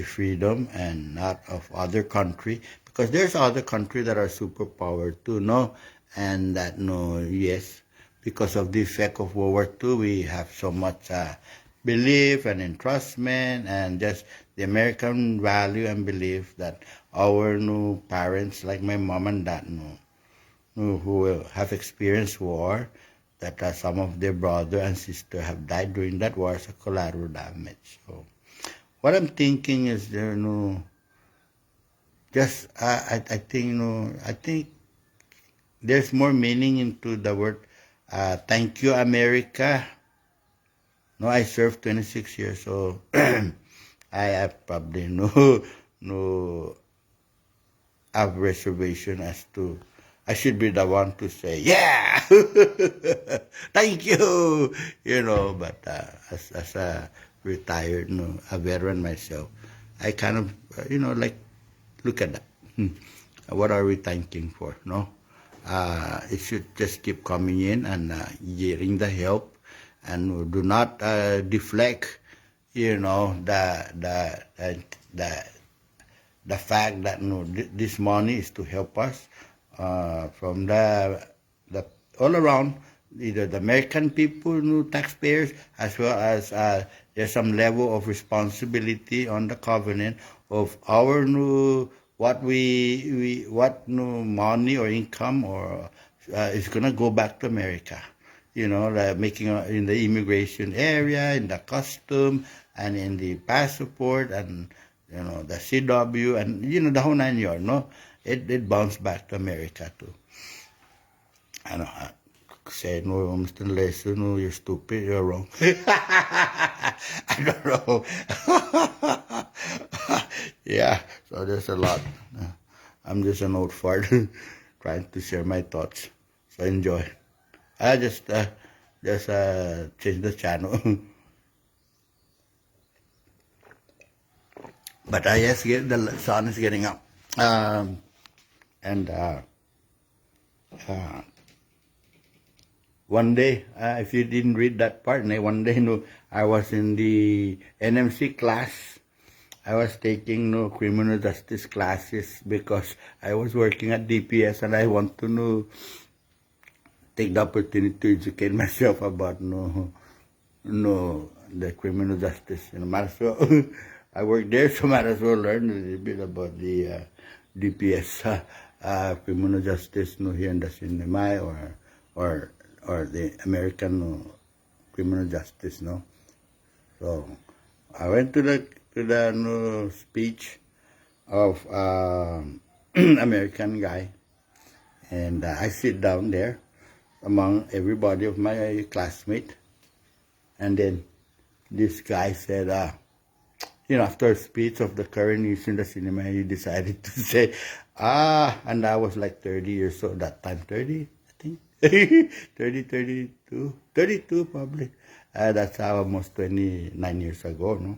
Speaker 1: freedom and not of other country, because there's other country that are superpower too, no, and that no, yes, because of the effect of World War II, we have so much belief and entrustment and just the American value and belief that our new parents, like my mom and dad, who have experienced war, that some of their brother and sister have died during that war as a collateral damage. So what I'm thinking is, just I think, I think there's more meaning into the word thank you, America. No, I served 26 years, so I probably no have reservation as to I should be the one to say, yeah, thank you, but as a retired, a veteran myself, I kind of, like, look at that. What are we thanking for, no? It should just keep coming in and getting the help, and do not deflect, the fact that this money is to help us from the all around, either the American people, taxpayers, as well as there's some level of responsibility on the covenant of our what money or income or is gonna go back to America. Like making in the immigration area, in the custom, and in the passport, and the CW, and the whole 9 yards. No, it bounced back to America too. I know. Say no, Mr. Lesu, no, you're stupid, you're wrong. I don't know. Yeah, so there's a lot. I'm just an old fart trying to share my thoughts. So enjoy. I just change the channel. But yes, the sun is getting up. And one day, if you didn't read that part, one day, I was in the NMC class. I was taking criminal justice classes because I was working at DPS and I want to take the opportunity to educate myself about the criminal justice. Might as well, I work there, so might as well learn a little bit about the DPS criminal justice here in the Cnmi or the American criminal justice. So I went to the speech of American guy, and I sit down there among everybody of my classmate, and then this guy said, after a speech of the current issue in the cinema, he decided to say, and I was like 30 years old that time, 30, I think, 32 probably. That's almost 29 years ago, no?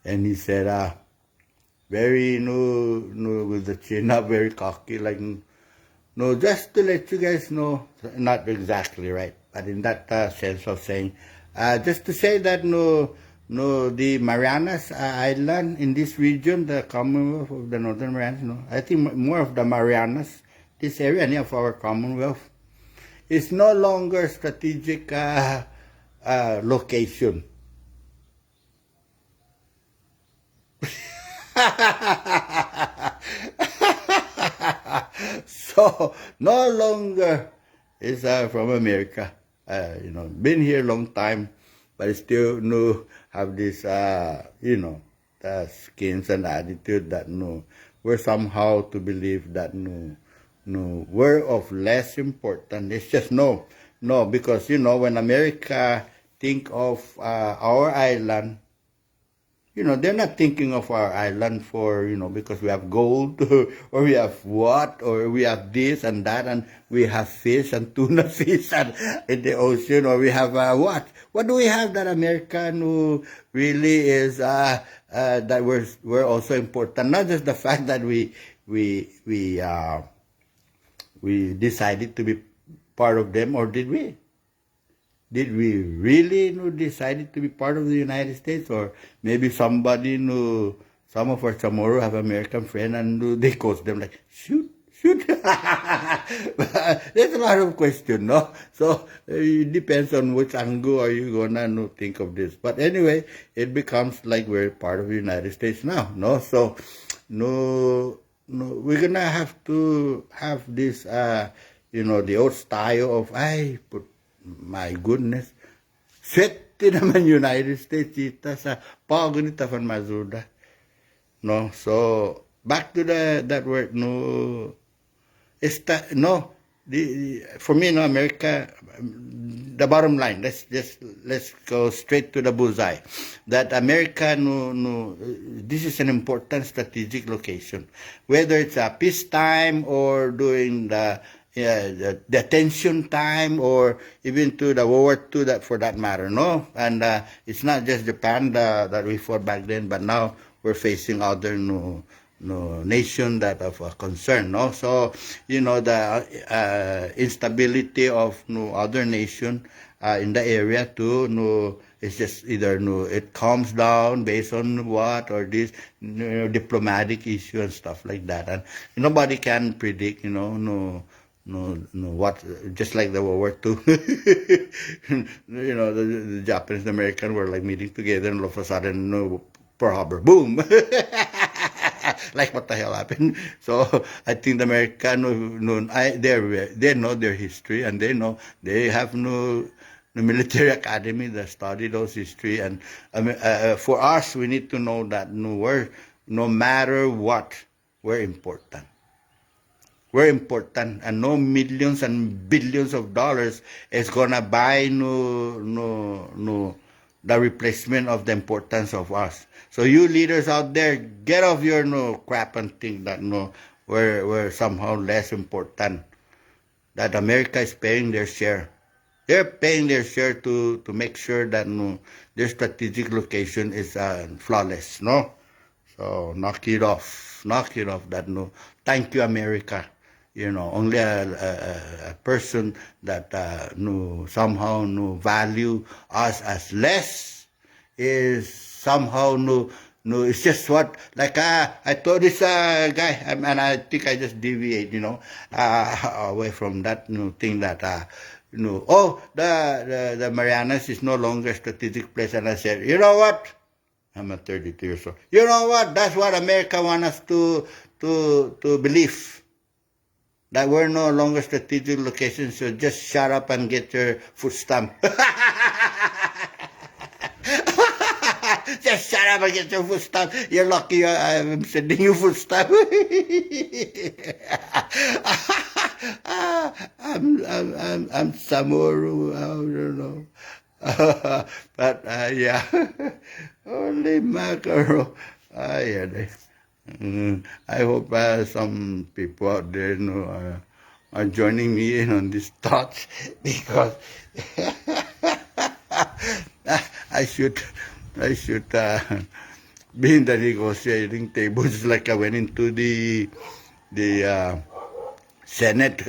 Speaker 1: And he said, very, with the chin up, very cocky, like, no, just to let you guys know, not exactly right, but in that sense of saying, just to say that the Marianas Island in this region, the Commonwealth of the Northern Marianas, I think more of the Marianas, this area, any of our Commonwealth, is no longer strategic location. So no longer is from America. Been here a long time, but still have this the skins and attitude that we're somehow to believe that we're of less important. It's just no, because when America think of our island, they're not thinking of our island for, because we have gold or we have what, or we have this and that, and we have fish and tuna fish and in the ocean, or we have what? What do we have that America really is that we're also important? Not just the fact that we decided to be part of them, or did we? Did we really decided to be part of the United States? Or maybe somebody some of our Chamorro have American friend and they coach them like, shoot. There's a lot of questions, no? So it depends on which angle are you gonna think of this. But anyway, it becomes like we're part of the United States now, no? So we're gonna have to have this the old style of my goodness, swerte naman United States ita sa pagunita fan mazuda. No, so back to that word for me America, the bottom line, let's go straight to the bullseye, that America this is an important strategic location, whether it's a peacetime or during the tension time, or even to the World War II, that for that matter, no? And it's not just Japan that we fought back then, but now we're facing other nation that of concern, no? So, the instability of other nation in the area too, it's just either it calms down based on what, or this diplomatic issue and stuff like that, and nobody can predict, what, just like the World War II. The Japanese and American were like meeting together, and all of a sudden, Pearl Harbor, boom. Like, what the hell happened? So I think the American, they know their history, and they know they have the military academy that study those history, and for us, we need to know that no matter what, we're important. We're important, and no millions and billions of dollars is gonna buy the replacement of the importance of us. So you leaders out there, get off your crap and think that we're somehow less important. That America is paying their share. They're paying their share to make sure that their strategic location is flawless. No, so knock it off. That thank you, America. Only a person that somehow value us as less is somehow it's just what, like I told this guy, and I think I just deviate away from that thing that the Marianas is no longer a strategic place, and I said, you know what, I'm at 32 years old, you know what, that's what America wants us to believe, that we're no longer strategic locations, so just shut up and get your foot stamped. Just shut up and get your foot stamped. You're lucky I'm sending you foot stamp. I'm Samoru, I don't know. But yeah, holy mackerel. Yeah. I hope some people out there are joining me in on this thought, because I should be in the negotiating table, just like I went into the Senate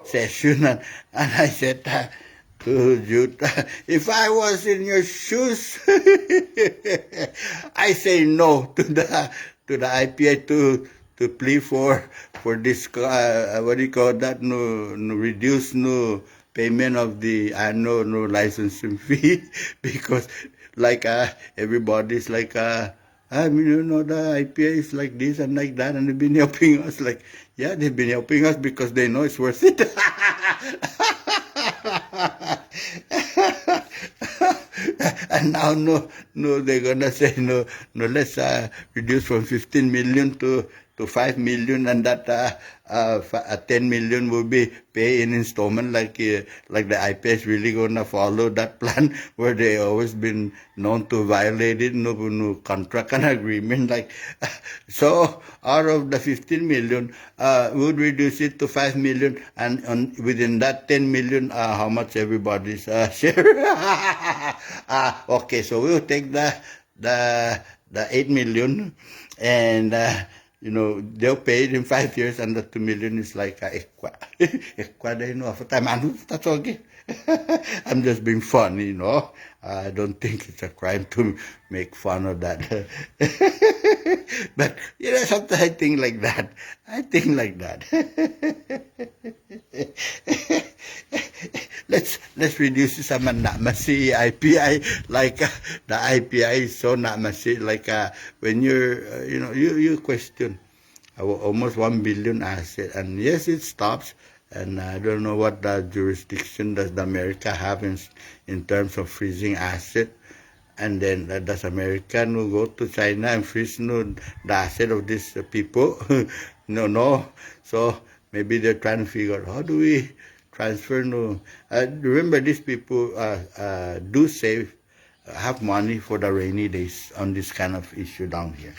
Speaker 1: session, and I said to Jude, if I was in your shoes, I say no to the IPI to plea for this what do you call that, no reduce no payment of the annual no licensing fee because like everybody's like I mean, you know, the IPA is like this and like that, and they've been helping us. Like, yeah, they've been helping us because they know it's worth it. And now, no, they're gonna say no. Let's reduce from 15 million to 5 million, and that 10 million will be paid in installment. Like the IPA is really gonna follow that plan where they always been known to violate it, no contract and agreement. Like, so out of the 15 million, would reduce it to 5 million, and within that 10 million, how much everybody's share? Okay, so we'll take the 8 million, and you know, they'll pay it in 5 years, and the 2 million is like equa. Equa, they know of time. That's okay. I'm just being funny, you know. I don't think it's a crime to make fun of that. But, you know, sometimes I think like that. Let's reduce some not messy IPI, like the IPI is so not messy, like when you're you know, you question almost 1 billion asset, and yes, it stops, and I don't know what the jurisdiction does the America have in terms of freezing asset. And then does America go to China and freeze the asset of these people? No. So maybe they're trying to figure out how do we transfer. Remember, these people do save, have money for the rainy days on this kind of issue down here.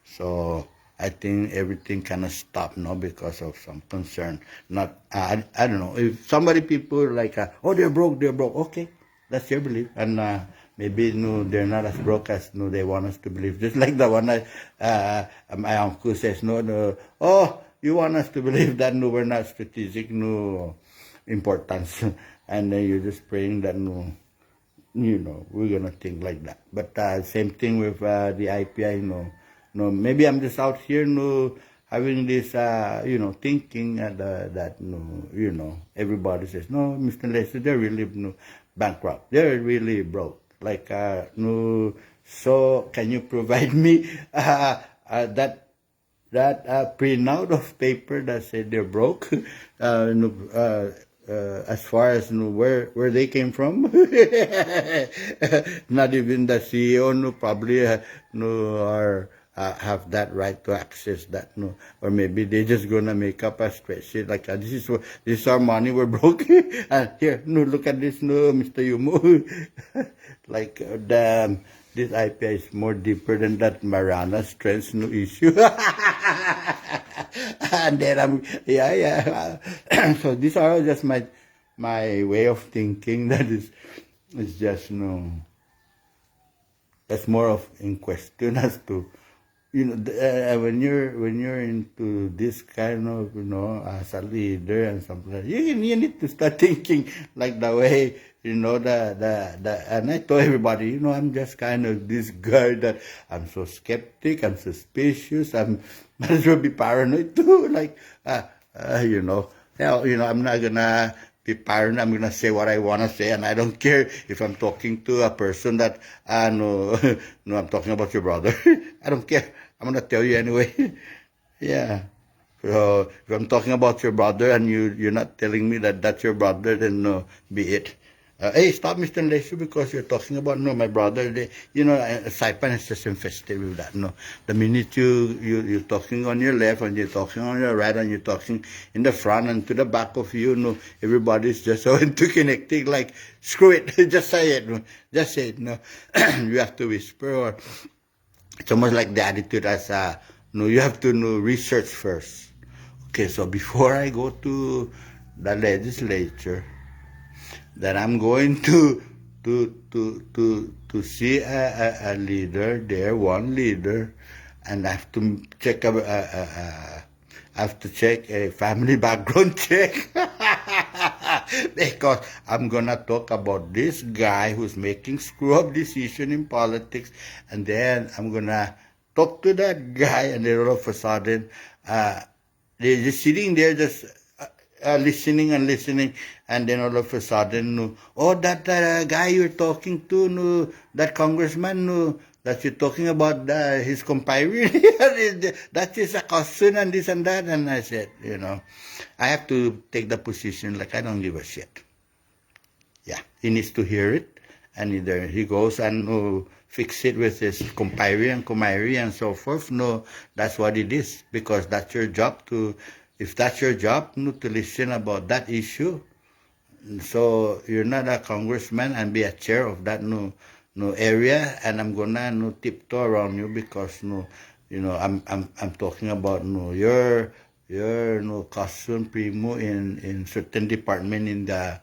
Speaker 1: So I think everything kind of stopped now because of some concern. Not I don't know, if somebody people like oh, they're broke. Okay, that's your belief, and maybe they're not as broke as they want us to believe. Just like the one my uncle says, oh, you want us to believe that we're not strategic, importance, and then you're just praying that we're gonna think like that. But same thing with the IPI, maybe I'm just out here having this thinking that everybody says no, Mr. Lester, they're really bankrupt, they're really broke. Like so can you provide me that printout of paper that said they're broke, as far as where they came from? Not even the CEO probably or have that right to access that, or maybe they just gonna make up a spreadsheet like this is our money, we're broke. Here, look at this, Mr. Yumu. Like this IPA is more deeper than that Mariana Trench issue. And then so these are just my way of thinking. That is just that's more of in question as to when you're into this kind of as a leader and something like that, you need to start thinking like the way and I told everybody, I'm just kind of this guy that I'm so skeptic, I'm suspicious, I'm might as well be paranoid too. Like I'm not gonna be paranoid. I'm gonna say what I wanna say, and I don't care if I'm talking to a person that no, I'm talking about your brother. I don't care. I'm gonna tell you anyway. Yeah. So if I'm talking about your brother and you're not telling me that that's your brother, then be it. Hey, stop, Mr. Lesu, because you're talking about my brother. Saipan is just infested with that. The minute you're talking on your left, and you're talking on your right, and you're talking in the front and to the back of you, everybody's just so into connecting. Like, screw it, just say it. Just say it. You have to whisper, or it's almost like the attitude as you have to research first. Okay, so before I go to the legislature, that I'm going to see a leader there, one leader, and I have to check a I have to check a family background check. Because I'm gonna talk about this guy who's making screw-up decision in politics, and then I'm gonna talk to that guy, and then all of a sudden, they're just sitting there, just listening and listening, and then all of a sudden, no, oh, that guy you're talking to, no, that congressman, no, that you're talking about his compire, that is a cousin and this and that. And I said, I have to take the position like I don't give a shit. Yeah, he needs to hear it, and either he goes and fix it with his compire and comire and so forth. No, that's what it is, because that's your job to. If that's your job, to listen about that issue, so you're not a congressman and be a chair of that area, and I'm gonna tiptoe around you because I'm talking about your cousin primo in certain department in the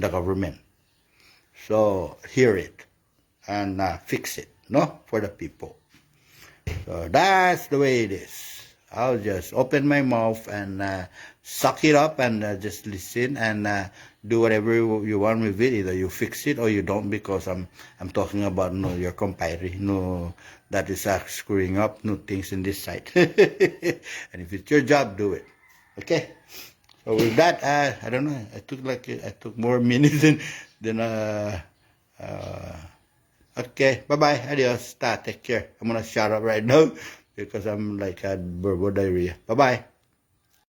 Speaker 1: government. So hear it and fix it, for the people. So that's the way it is. I'll just open my mouth and suck it up and just listen and do whatever you want with it. Either you fix it or you don't, because I'm talking about your compire, that is screwing up things in this site. And if it's your job, do it. Okay. So with that, I don't know. I took more minutes than okay. Bye bye. Adios. Take care. I'm gonna shut up right now, because I'm like a verbal diarrhea. Bye-bye.